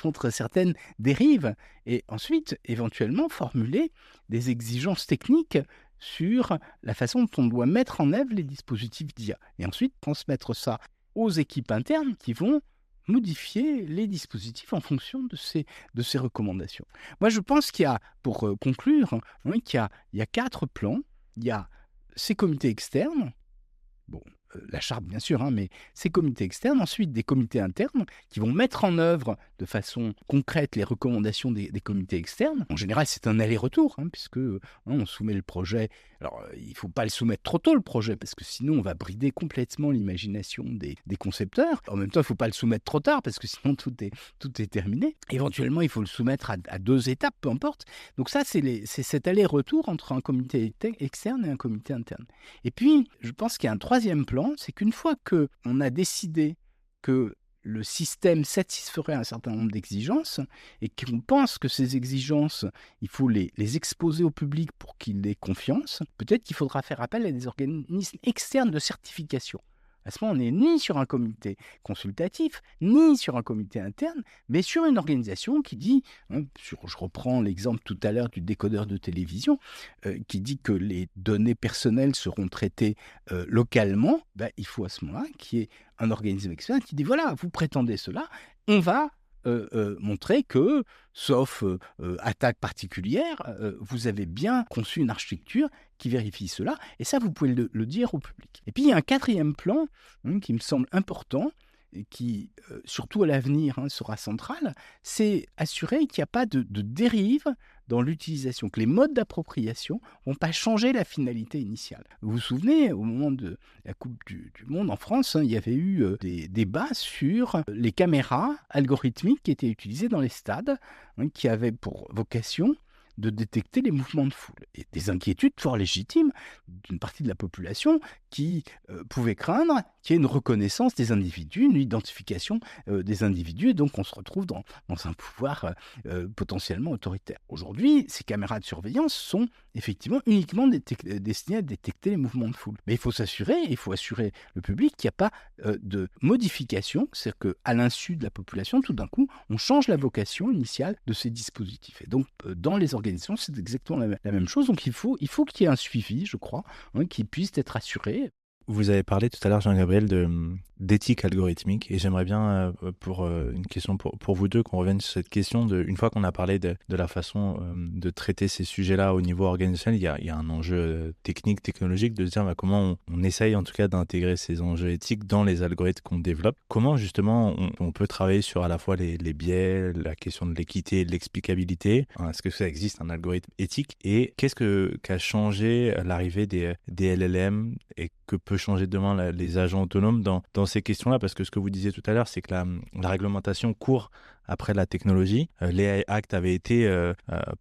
contre certaines dérives, et ensuite, éventuellement, formuler des exigences techniques sur la façon dont on doit mettre en œuvre les dispositifs d'IA. Et ensuite, transmettre ça aux équipes internes qui vont modifier les dispositifs en fonction de ces recommandations. Moi, je pense qu'il y a, pour conclure, qu'il y a 4 plans. Il y a ces comités externes, la charte bien sûr, mais ces comités externes, ensuite des comités internes qui vont mettre en œuvre de façon concrète les recommandations des comités externes. En général, c'est un aller-retour, puisque on soumet le projet. Alors, il ne faut pas le soumettre trop tôt, le projet, parce que sinon, on va brider complètement l'imagination des concepteurs. En même temps, il ne faut pas le soumettre trop tard, parce que sinon, tout est terminé. Éventuellement, il faut le soumettre à 2 étapes, peu importe. Donc ça, c'est cet aller-retour entre un comité externe et un comité interne. Et puis, je pense qu'il y a un 3e plan, c'est qu'une fois qu'on a décidé que le système satisferait un certain nombre d'exigences et qu'on pense que ces exigences, il faut les exposer au public pour qu'il ait confiance, peut-être qu'il faudra faire appel à des organismes externes de certification. À ce moment, on n'est ni sur un comité consultatif, ni sur un comité interne, mais sur une organisation qui dit, je reprends l'exemple tout à l'heure du décodeur de télévision, qui dit que les données personnelles seront traitées localement. Il faut à ce moment-là qu'il y ait un organisme externe qui dit, voilà, vous prétendez cela, on va montrer que, sauf attaque particulière, vous avez bien conçu une architecture qui vérifie cela, et ça, vous pouvez le dire au public. Et puis, il y a un 4e plan qui me semble important, et qui, surtout à l'avenir, sera central, c'est assurer qu'il n'y a pas de dérive dans l'utilisation, que les modes d'appropriation ne vont pas changer la finalité initiale. Vous vous souvenez, au moment de la Coupe du Monde en France, il y avait eu des débats sur les caméras algorithmiques qui étaient utilisées dans les stades, qui avaient pour vocation de détecter les mouvements de foule. Et des inquiétudes fort légitimes d'une partie de la population qui pouvait craindre qu'il y ait une reconnaissance des individus, une identification des individus, et donc on se retrouve dans un pouvoir potentiellement autoritaire. Aujourd'hui, ces caméras de surveillance sont effectivement uniquement destinées à détecter les mouvements de foule. Mais il faut assurer le public qu'il n'y a pas de modification, c'est-à-dire qu'à l'insu de la population, tout d'un coup, on change la vocation initiale de ces dispositifs. Et donc, dans les organisations, c'est exactement la même chose. Donc, il faut qu'il y ait un suivi, je crois, qui puisse être assuré. Vous avez parlé tout à l'heure, Jean-Gabriel, d'éthique algorithmique, et j'aimerais bien, pour une question pour vous deux, qu'on revienne sur cette question une fois qu'on a parlé de la façon de traiter ces sujets-là au niveau organisationnel, il y a un enjeu technique, technologique, de se dire comment on essaye en tout cas d'intégrer ces enjeux éthiques dans les algorithmes qu'on développe. Comment justement on peut travailler sur à la fois les biais, la question de l'équité, de l'explicabilité. Est-ce que ça existe un algorithme éthique, et qu'est-ce qu'a changé l'arrivée des LLM, et que peut changer demain les agents autonomes dans ces questions-là? Parce que ce que vous disiez tout à l'heure, c'est que la réglementation court après la technologie. L'AI Act avait été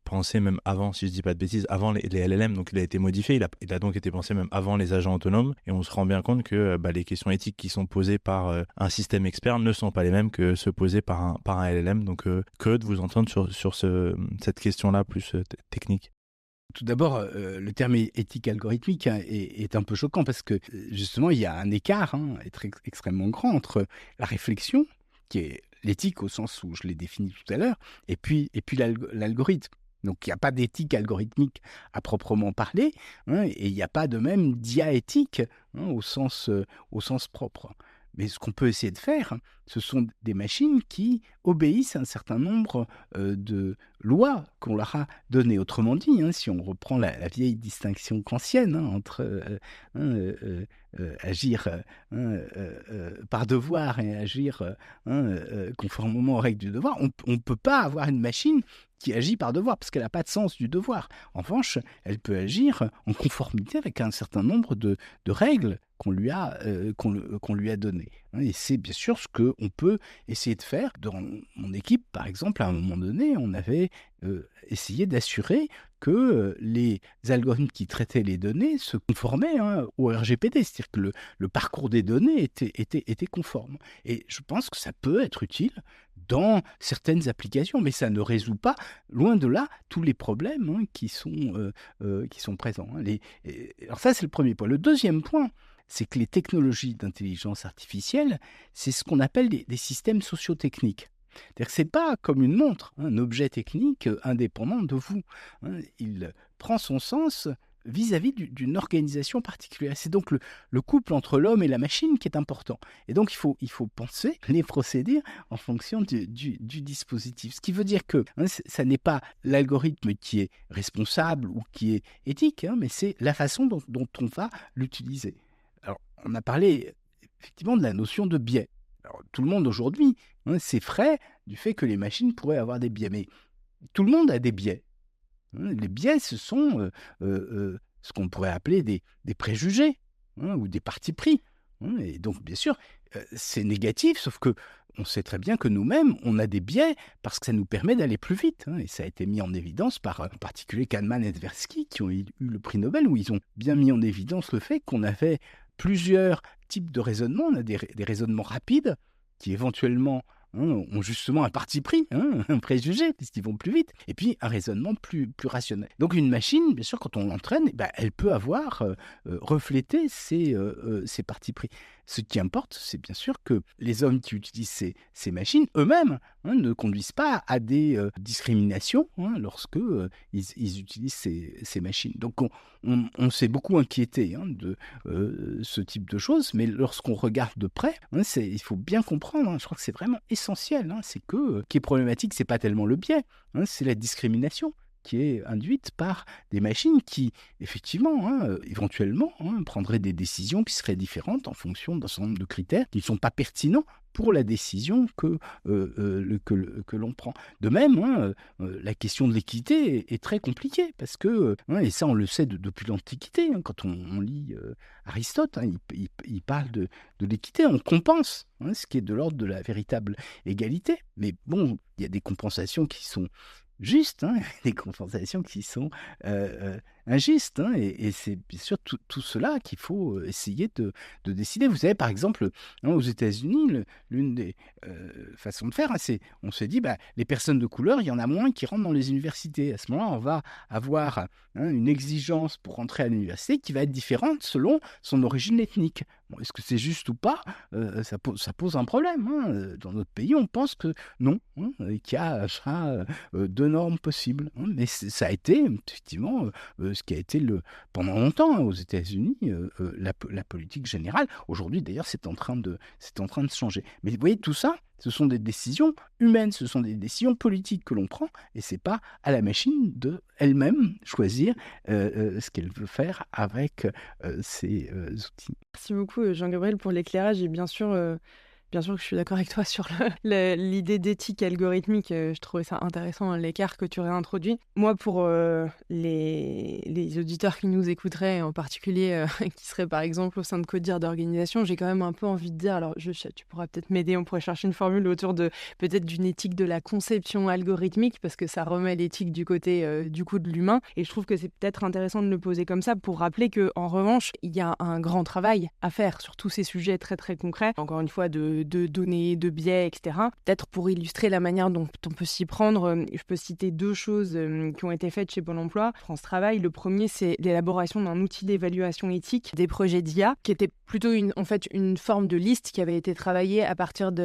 pensé même avant, si je ne dis pas de bêtises, avant les LLM, donc il a été modifié, il a donc été pensé même avant les agents autonomes, et on se rend bien compte que les questions éthiques qui sont posées par un système expert ne sont pas les mêmes que ceux posés par un LLM. Donc curieux de vous entendre sur cette question-là plus technique. Tout d'abord, le terme éthique algorithmique est un peu choquant parce que justement, il y a un écart extrêmement grand entre la réflexion, qui est l'éthique au sens où je l'ai défini tout à l'heure, et puis l'algorithme. Donc, il n'y a pas d'éthique algorithmique à proprement parler, et il n'y a pas de même diaéthique au sens propre. Mais ce qu'on peut essayer de faire, ce sont des machines qui obéissent à un certain nombre de lois qu'on leur a données. Autrement dit, si on reprend la vieille distinction kantienne entre agir par devoir et agir conformément aux règles du devoir, on ne peut pas avoir une machine qui agit par devoir, parce qu'elle n'a pas de sens du devoir. En revanche, elle peut agir en conformité avec un certain nombre de règles qu'on lui a données. Et c'est bien sûr ce qu'on peut essayer de faire. Dans mon équipe, par exemple, à un moment donné, on avait essayé d'assurer que les algorithmes qui traitaient les données se conformaient au RGPD, c'est-à-dire que le parcours des données était conforme. Et je pense que ça peut être utile dans certaines applications, mais ça ne résout pas, loin de là, tous les problèmes qui sont présents. Alors ça, c'est le premier point. Le deuxième point, c'est que les technologies d'intelligence artificielle, c'est ce qu'on appelle des systèmes sociotechniques. C'est-à-dire que ce n'est pas comme une montre, un objet technique indépendant de vous. Il prend son sens vis-à-vis d'une organisation particulière. C'est donc le couple entre l'homme et la machine qui est important. Et donc, il faut penser les procédés en fonction du dispositif. Ce qui veut dire que ça n'est pas l'algorithme qui est responsable ou qui est éthique, mais c'est la façon dont on va l'utiliser. Alors, on a parlé effectivement de la notion de biais. Alors, tout le monde aujourd'hui s'effraie du fait que les machines pourraient avoir des biais, mais tout le monde a des biais. Les biais, ce sont ce qu'on pourrait appeler des préjugés ou des partis pris. Et donc, bien sûr, c'est négatif, sauf que on sait très bien que nous-mêmes, on a des biais parce que ça nous permet d'aller plus vite. Et ça a été mis en évidence par en particulier Kahneman et Tversky, qui ont eu le prix Nobel, où ils ont bien mis en évidence le fait qu'on avait plusieurs types de raisonnements. On a des raisonnements rapides qui éventuellement ont justement un parti pris, un préjugé, puisqu'ils vont plus vite, et puis un raisonnement plus rationnel. Donc une machine, bien sûr, quand on l'entraîne, elle peut avoir reflété ces partis pris. Ce qui importe, c'est bien sûr que les hommes qui utilisent ces machines, eux-mêmes, ne conduisent pas à des discriminations lorsque ils utilisent ces machines. Donc on s'est beaucoup inquiété de ce type de choses, mais lorsqu'on regarde de près, il faut bien comprendre, je crois que c'est vraiment essentiel, c'est que ce qui est problématique, c'est pas tellement le biais, c'est la discrimination qui est induite par des machines qui, effectivement, éventuellement, prendraient des décisions qui seraient différentes en fonction d'un certain nombre de critères qui ne sont pas pertinents pour la décision que l'on prend. De même, la question de l'équité est très compliquée parce que, et ça on le sait depuis l'Antiquité, quand on lit Aristote, il parle de l'équité, on compense ce qui est de l'ordre de la véritable égalité, mais bon, il y a des compensations qui sont justes, hein, des compensations qui sont injustes. Hein, et c'est bien sûr tout cela qu'il faut essayer de décider. Vous savez, par exemple, hein, aux États-Unis, l'une des façons de faire, hein, c'est on se dit, bah, les personnes de couleur, il y en a moins qui rentrent dans les universités. À ce moment-là, on va avoir une exigence pour rentrer à l'université qui va être différente selon son origine ethnique. Bon, est-ce que c'est juste ou pas? Ça pose un problème. Hein. Dans notre pays, on pense que non, hein, et qu'il y a deux normes possibles. Hein. Mais ça a été effectivement ce qui a été pendant longtemps hein, aux États-Unis la politique générale. Aujourd'hui, d'ailleurs, c'est en train de changer. Mais vous voyez, tout ça, ce sont des décisions humaines, ce sont des décisions politiques que l'on prend, et c'est pas à la machine de elle-même choisir ce qu'elle veut faire avec ces outils. Merci beaucoup, Jean-Gabriel, pour l'éclairage et bien sûr que je suis d'accord avec toi sur l'idée d'éthique algorithmique. Je trouvais ça intéressant, hein, l'écart que tu réintroduis. Moi, pour les auditeurs qui nous écouteraient, en particulier qui seraient par exemple au sein de Codir d'organisation, j'ai quand même un peu envie de dire, alors tu pourras peut-être m'aider, on pourrait chercher une formule autour de peut-être d'une éthique de la conception algorithmique, parce que ça remet l'éthique du côté du coup de l'humain. Et je trouve que c'est peut-être intéressant de le poser comme ça pour rappeler qu'en revanche, il y a un grand travail à faire sur tous ces sujets très très concrets. Encore une fois, de données, de biais, etc. Peut-être pour illustrer la manière dont on peut s'y prendre, je peux citer 2 choses qui ont été faites chez Pôle emploi, France Travail. Le premier, c'est l'élaboration d'un outil d'évaluation éthique des projets d'IA, qui était plutôt une forme de liste qui avait été travaillée à partir de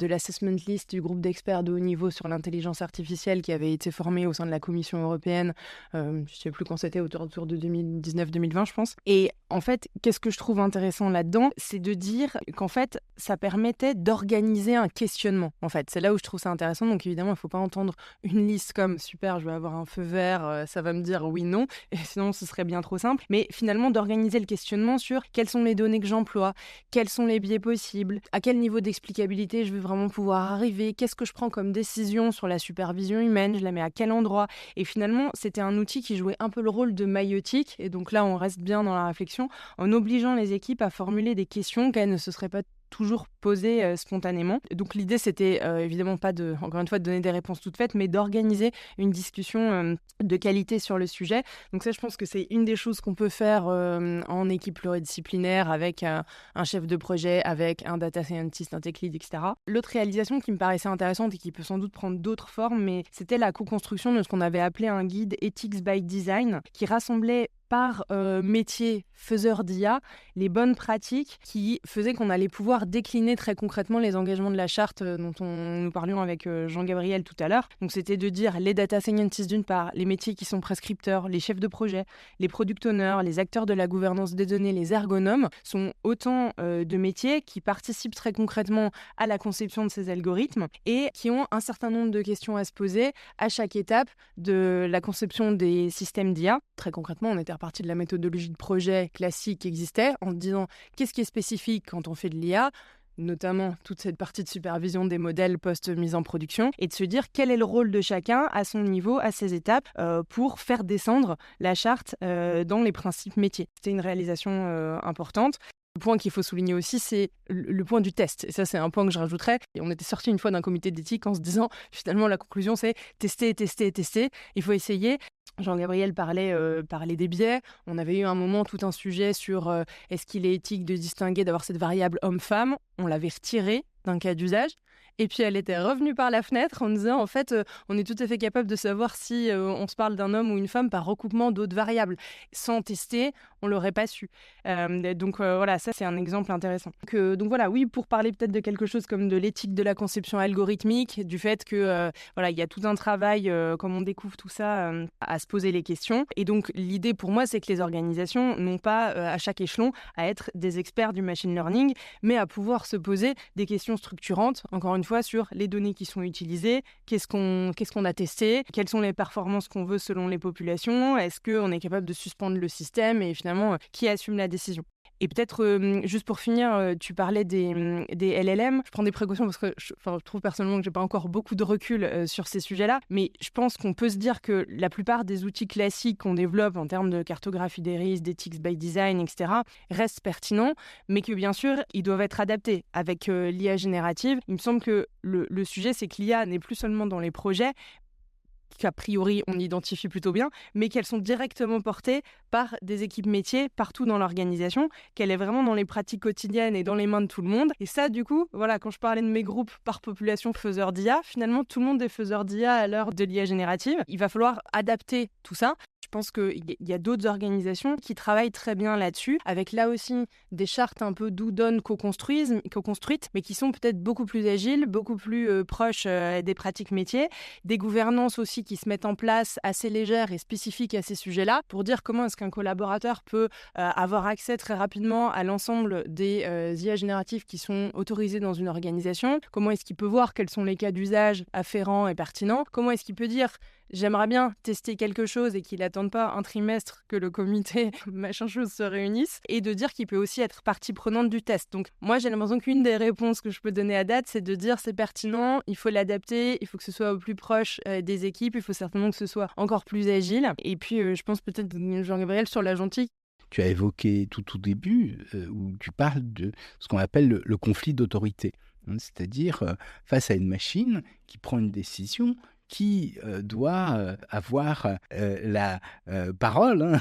l'assessment list du groupe d'experts de haut niveau sur l'intelligence artificielle qui avait été formé au sein de la Commission européenne, je ne sais plus quand c'était, autour de 2019-2020, je pense. Et en fait, qu'est-ce que je trouve intéressant là-dedans, c'est de dire qu'en fait, ça permettait d'organiser un questionnement. En fait, c'est là où je trouve ça intéressant. Donc évidemment, il ne faut pas entendre une liste comme « super, je vais avoir un feu vert, ça va me dire oui, non », et sinon ce serait bien trop simple. Mais finalement, d'organiser le questionnement sur quelles sont les données que j'emploie, quels sont les biais possibles, à quel niveau d'explicabilité je vais vraiment pouvoir arriver, qu'est-ce que je prends comme décision sur la supervision humaine, je la mets à quel endroit. Et finalement, c'était un outil qui jouait un peu le rôle de maïeutique. Et donc là, on reste bien dans la réflexion, en obligeant les équipes à formuler des questions qu'elles ne se seraient pas toujours posées spontanément. Donc l'idée, c'était évidemment pas encore une fois, de donner des réponses toutes faites, mais d'organiser une discussion de qualité sur le sujet. Donc ça, je pense que c'est une des choses qu'on peut faire en équipe pluridisciplinaire, avec un chef de projet, avec un data scientist, un tech lead, etc. L'autre réalisation qui me paraissait intéressante et qui peut sans doute prendre d'autres formes, mais c'était la co-construction de ce qu'on avait appelé un guide Ethics by Design, qui rassemblait par métier faiseur d'IA les bonnes pratiques qui faisaient qu'on allait pouvoir décliner très concrètement les engagements de la charte dont nous parlions avec Jean-Gabriel tout à l'heure. Donc c'était de dire les data scientists d'une part, les métiers qui sont prescripteurs, les chefs de projet, les product owners, les acteurs de la gouvernance des données, les ergonomes, sont autant de métiers qui participent très concrètement à la conception de ces algorithmes et qui ont un certain nombre de questions à se poser à chaque étape de la conception des systèmes d'IA. Très concrètement, on était reparti de la méthodologie de projet classique qui existait en se disant qu'est-ce qui est spécifique quand on fait de l'IA, notamment toute cette partie de supervision des modèles post-mise en production, et de se dire quel est le rôle de chacun à son niveau, à ses étapes, pour faire descendre la charte dans les principes métiers. C'était une réalisation importante. Le point qu'il faut souligner aussi, c'est le point du test. Et ça, c'est un point que je rajouterais. Et on était sorti une fois d'un comité d'éthique en se disant, finalement, la conclusion, c'est tester, tester, tester. Il faut essayer. Jean-Gabriel parlait des biais. On avait eu un moment tout un sujet sur est-ce qu'il est éthique de distinguer, d'avoir cette variable homme-femme. On l'avait retirée d'un cas d'usage. Et puis elle était revenue par la fenêtre en disant en fait on est tout à fait capable de savoir si on se parle d'un homme ou une femme par recoupement d'autres variables. Sans tester, on l'aurait pas su. Donc voilà, ça c'est un exemple intéressant. Donc voilà, oui, pour parler peut-être de quelque chose comme de l'éthique de la conception algorithmique, du fait que voilà, il y a tout un travail, comme on découvre tout ça, à se poser les questions. Et donc l'idée pour moi, c'est que les organisations n'ont pas à chaque échelon à être des experts du machine learning, mais à pouvoir se poser des questions structurantes, encore une fois, sur les données qui sont utilisées, qu'est-ce qu'on a testé, quelles sont les performances qu'on veut selon les populations, est-ce qu'on est capable de suspendre le système et finalement, qui assume la décision. Et peut-être, juste pour finir, tu parlais des LLM. Je prends des précautions parce que je trouve personnellement que je n'ai pas encore beaucoup de recul sur ces sujets-là. Mais je pense qu'on peut se dire que la plupart des outils classiques qu'on développe en termes de cartographie des risques, d'ethics by design, etc., restent pertinents, mais que bien sûr, ils doivent être adaptés. Avec l'IA générative, il me semble que le sujet, c'est que l'IA n'est plus seulement dans les projets, qu'a priori on identifie plutôt bien, mais qu'elles sont directement portées par des équipes métiers partout dans l'organisation, qu'elle est vraiment dans les pratiques quotidiennes et dans les mains de tout le monde. Et ça, du coup, voilà, quand je parlais de mes groupes par population faiseurs d'IA, finalement, tout le monde est faiseur d'IA à l'heure de l'IA générative. Il va falloir adapter tout ça. Je pense qu'il y a d'autres organisations qui travaillent très bien là-dessus, avec là aussi des chartes un peu do-done co-construites, mais qui sont peut-être beaucoup plus agiles, beaucoup plus proches des pratiques métiers, des gouvernances aussi qui se mettent en place assez légères et spécifiques à ces sujets-là, pour dire comment est-ce qu'un collaborateur peut avoir accès très rapidement à l'ensemble des IA génératives qui sont autorisées dans une organisation, comment est-ce qu'il peut voir quels sont les cas d'usage afférents et pertinents, comment est-ce qu'il peut dire j'aimerais bien tester quelque chose et qu'il n'attende pas un trimestre que le comité machin chose se réunisse, et de dire qu'il peut aussi être partie prenante du test. Donc moi j'ai l'impression qu'une des réponses que je peux donner à date, c'est de dire c'est pertinent, il faut l'adapter, il faut que ce soit au plus proche des équipes, il faut certainement que ce soit encore plus agile. Et puis je pense peut-être Jean-Gabriel sur l'agentique. Tu as évoqué tout au début où tu parles de ce qu'on appelle le conflit d'autorité, c'est-à-dire face à une machine qui prend une décision, qui doit avoir la parole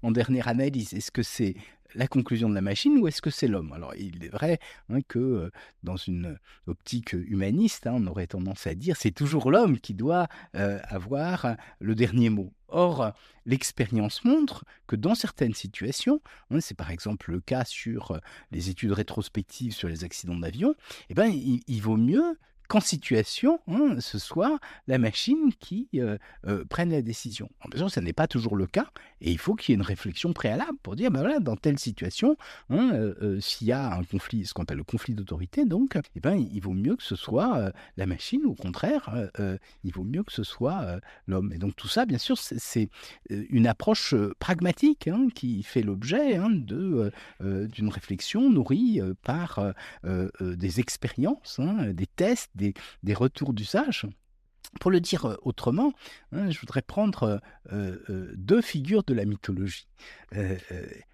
en dernière analyse. Est-ce que c'est la conclusion de la machine ou est-ce que c'est l'homme? Alors, il est vrai que dans une optique humaniste, on aurait tendance à dire c'est toujours l'homme qui doit avoir le dernier mot. Or, l'expérience montre que dans certaines situations, c'est par exemple le cas sur les études rétrospectives sur les accidents d'avion, il vaut mieux qu'en situation, ce soit la machine qui prenne la décision. En bien sûr, ça n'est pas toujours le cas, et il faut qu'il y ait une réflexion préalable pour dire, voilà, dans telle situation, s'il y a un conflit, ce qu'on appelle le conflit d'autorité, donc, il vaut mieux que ce soit la machine, ou au contraire, il vaut mieux que ce soit l'homme. Et donc tout ça, bien sûr, c'est une approche pragmatique qui fait l'objet d'une réflexion nourrie par des expériences, des tests, des retours d'usage. Pour le dire autrement, je voudrais prendre deux figures de la mythologie.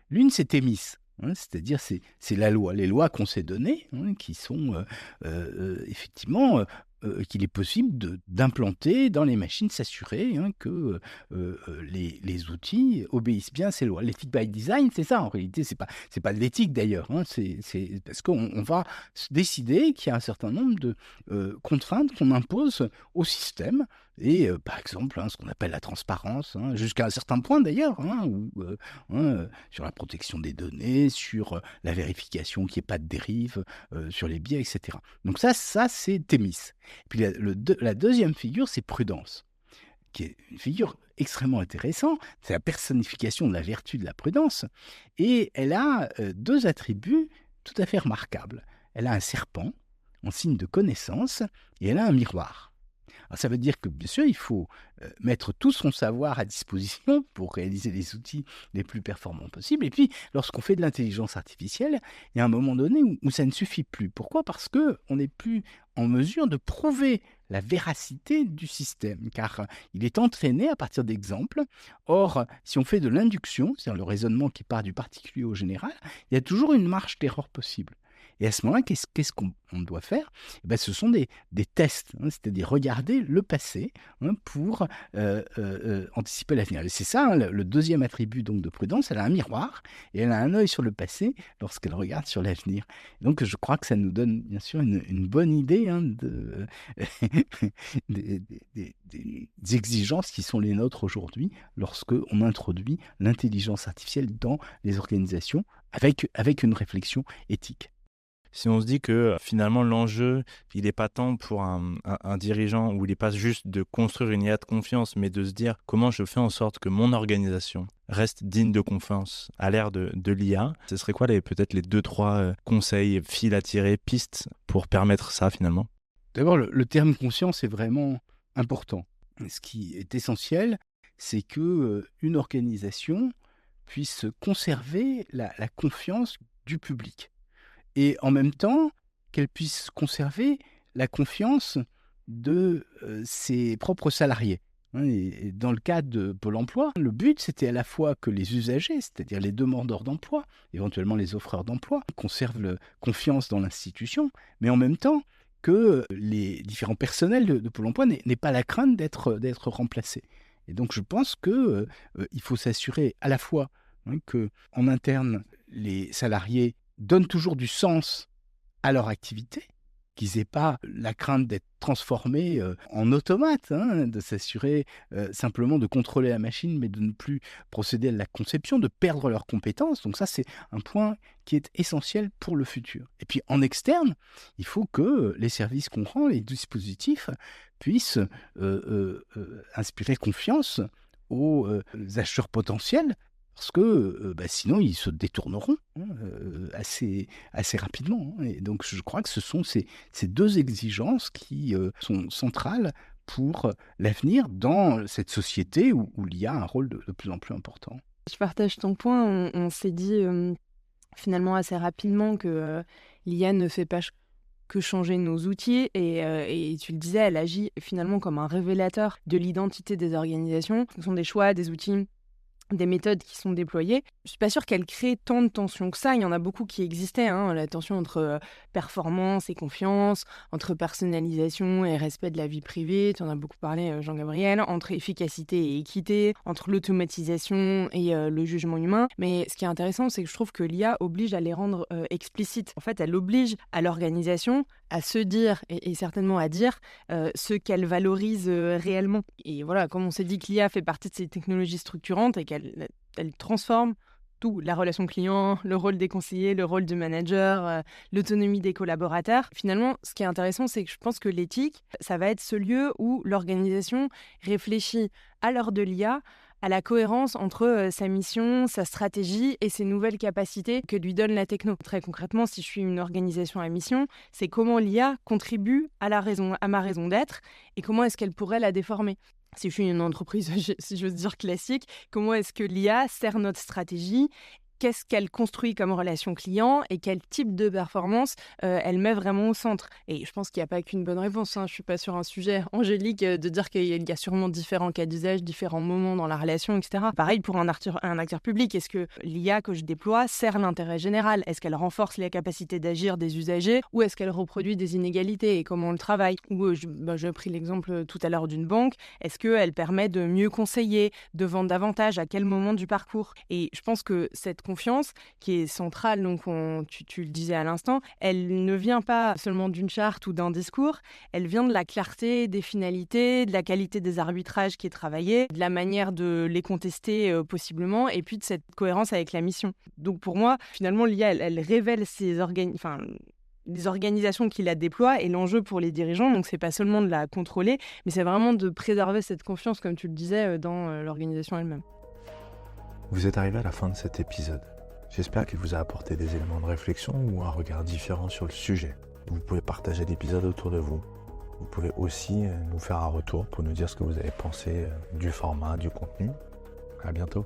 L'une, c'est Thémis. C'est-à-dire, c'est la loi, les lois qu'on s'est données, qui sont effectivement qu'il est possible d'implanter dans les machines, s'assurer que les outils obéissent bien à ces lois. L'éthique by design, c'est ça en réalité, c'est pas de l'éthique d'ailleurs, c'est parce qu'on va décider qu'il y a un certain nombre de contraintes qu'on impose au système. Et par exemple, ce qu'on appelle la transparence, jusqu'à un certain point d'ailleurs, sur la protection des données, sur la vérification qu'il n'y ait pas de dérive, sur les biais, etc. Donc ça c'est Thémis. Puis la deuxième figure, c'est Prudence, qui est une figure extrêmement intéressante. C'est la personnification de la vertu de la prudence. Et elle a deux attributs tout à fait remarquables. Elle a un serpent en signe de connaissance et elle a un miroir. Alors ça veut dire que, bien sûr, il faut mettre tout son savoir à disposition pour réaliser les outils les plus performants possibles. Et puis, lorsqu'on fait de l'intelligence artificielle, il y a un moment donné où ça ne suffit plus. Pourquoi ? Parce qu'on n'est plus en mesure de prouver la véracité du système, car il est entraîné à partir d'exemples. Or, si on fait de l'induction, c'est-à-dire le raisonnement qui part du particulier au général, il y a toujours une marge d'erreur possible. Et à ce moment-là, qu'est-ce qu'on doit faire ? Ce sont des tests, c'est-à-dire regarder le passé pour anticiper l'avenir. Et c'est ça, le deuxième attribut donc, de prudence, elle a un miroir et elle a un œil sur le passé lorsqu'elle regarde sur l'avenir. Donc je crois que ça nous donne bien sûr une bonne idée des exigences qui sont les nôtres aujourd'hui lorsqu'on introduit l'intelligence artificielle dans les organisations avec une réflexion éthique. Si on se dit que finalement l'enjeu, il n'est pas tant pour un dirigeant où il n'est pas juste de construire une IA de confiance, mais de se dire comment je fais en sorte que mon organisation reste digne de confiance à l'ère de l'IA, ce serait quoi peut-être les 2-3 conseils, fils à tirer, pistes pour permettre ça finalement ? D'abord, le terme conscience est vraiment important. Ce qui est essentiel, c'est qu'une organisation puisse conserver la confiance du public. Et en même temps, qu'elle puisse conserver la confiance de ses propres salariés. Et dans le cas de Pôle emploi, le but, c'était à la fois que les usagers, c'est-à-dire les demandeurs d'emploi, éventuellement les offreurs d'emploi, conservent confiance dans l'institution, mais en même temps que les différents personnels de Pôle emploi n'aient pas la crainte d'être remplacés. Et donc je pense qu'il faut s'assurer à la fois qu'en interne, les salariés donnent toujours du sens à leur activité, qu'ils n'aient pas la crainte d'être transformés en automates, de s'assurer simplement de contrôler la machine, mais de ne plus procéder à la conception, de perdre leurs compétences. Donc ça, c'est un point qui est essentiel pour le futur. Et puis en externe, il faut que les services qu'on rend, les dispositifs, puissent inspirer confiance aux acheteurs potentiels, parce que sinon ils se détourneront assez rapidement. Et donc je crois que ce sont ces deux exigences qui sont centrales pour l'avenir dans cette société où il y a un rôle de plus en plus important. Je partage ton point. On s'est dit finalement assez rapidement que l'IA ne fait pas que changer nos outils et tu le disais, elle agit finalement comme un révélateur de l'identité des organisations. Ce sont des choix, des outils, des méthodes qui sont déployées. Je suis pas sûre qu'elle crée tant de tensions que ça. Il y en a beaucoup qui existaient, la tension entre performance et confiance, entre personnalisation et respect de la vie privée, tu en as beaucoup parlé, Jean-Gabriel, entre efficacité et équité, entre l'automatisation et le jugement humain. Mais ce qui est intéressant, c'est que je trouve que l'IA oblige à les rendre explicites. En fait, elle oblige à l'organisation à se dire, et certainement à dire, ce qu'elle valorise réellement. Et voilà, comme on s'est dit que l'IA fait partie de ces technologies structurantes et qu'elle transforme tout, la relation client, le rôle des conseillers, le rôle du manager, l'autonomie des collaborateurs. Finalement, ce qui est intéressant, c'est que je pense que l'éthique, ça va être ce lieu où l'organisation réfléchit à l'heure de l'IA, à la cohérence entre sa mission, sa stratégie et ses nouvelles capacités que lui donne la techno. Très concrètement, si je suis une organisation à mission, c'est comment l'IA contribue à ma raison d'être et comment est-ce qu'elle pourrait la déformer. Si je suis une entreprise, si j'ose dire classique, comment est-ce que l'IA sert notre stratégie ? Qu'est-ce qu'elle construit comme relation client et quel type de performance elle met vraiment au centre. Et je pense qu'il n'y a pas qu'une bonne réponse. Je ne suis pas sur un sujet angélique de dire qu'il y a sûrement différents cas d'usage, différents moments dans la relation, etc. Pareil pour un acteur public. Est-ce que l'IA que je déploie sert l'intérêt général ? Est-ce qu'elle renforce les capacités d'agir des usagers ou est-ce qu'elle reproduit des inégalités et comment on le travaille ? Ou j'ai pris l'exemple tout à l'heure d'une banque. Est-ce qu'elle permet de mieux conseiller, de vendre davantage, à quel moment du parcours ? Et je pense que cette confiance qui est centrale, donc tu le disais à l'instant, elle ne vient pas seulement d'une charte ou d'un discours, elle vient de la clarté des finalités, de la qualité des arbitrages qui est travaillée, de la manière de les contester possiblement, et puis de cette cohérence avec la mission. Donc pour moi, finalement, l'IA, elle révèle les organisations qui la déploient et l'enjeu pour les dirigeants, donc c'est pas seulement de la contrôler, mais c'est vraiment de préserver cette confiance, comme tu le disais, dans l'organisation elle-même. Vous êtes arrivé à la fin de cet épisode. J'espère qu'il vous a apporté des éléments de réflexion ou un regard différent sur le sujet. Vous pouvez partager l'épisode autour de vous. Vous pouvez aussi nous faire un retour pour nous dire ce que vous avez pensé du format, du contenu. À bientôt.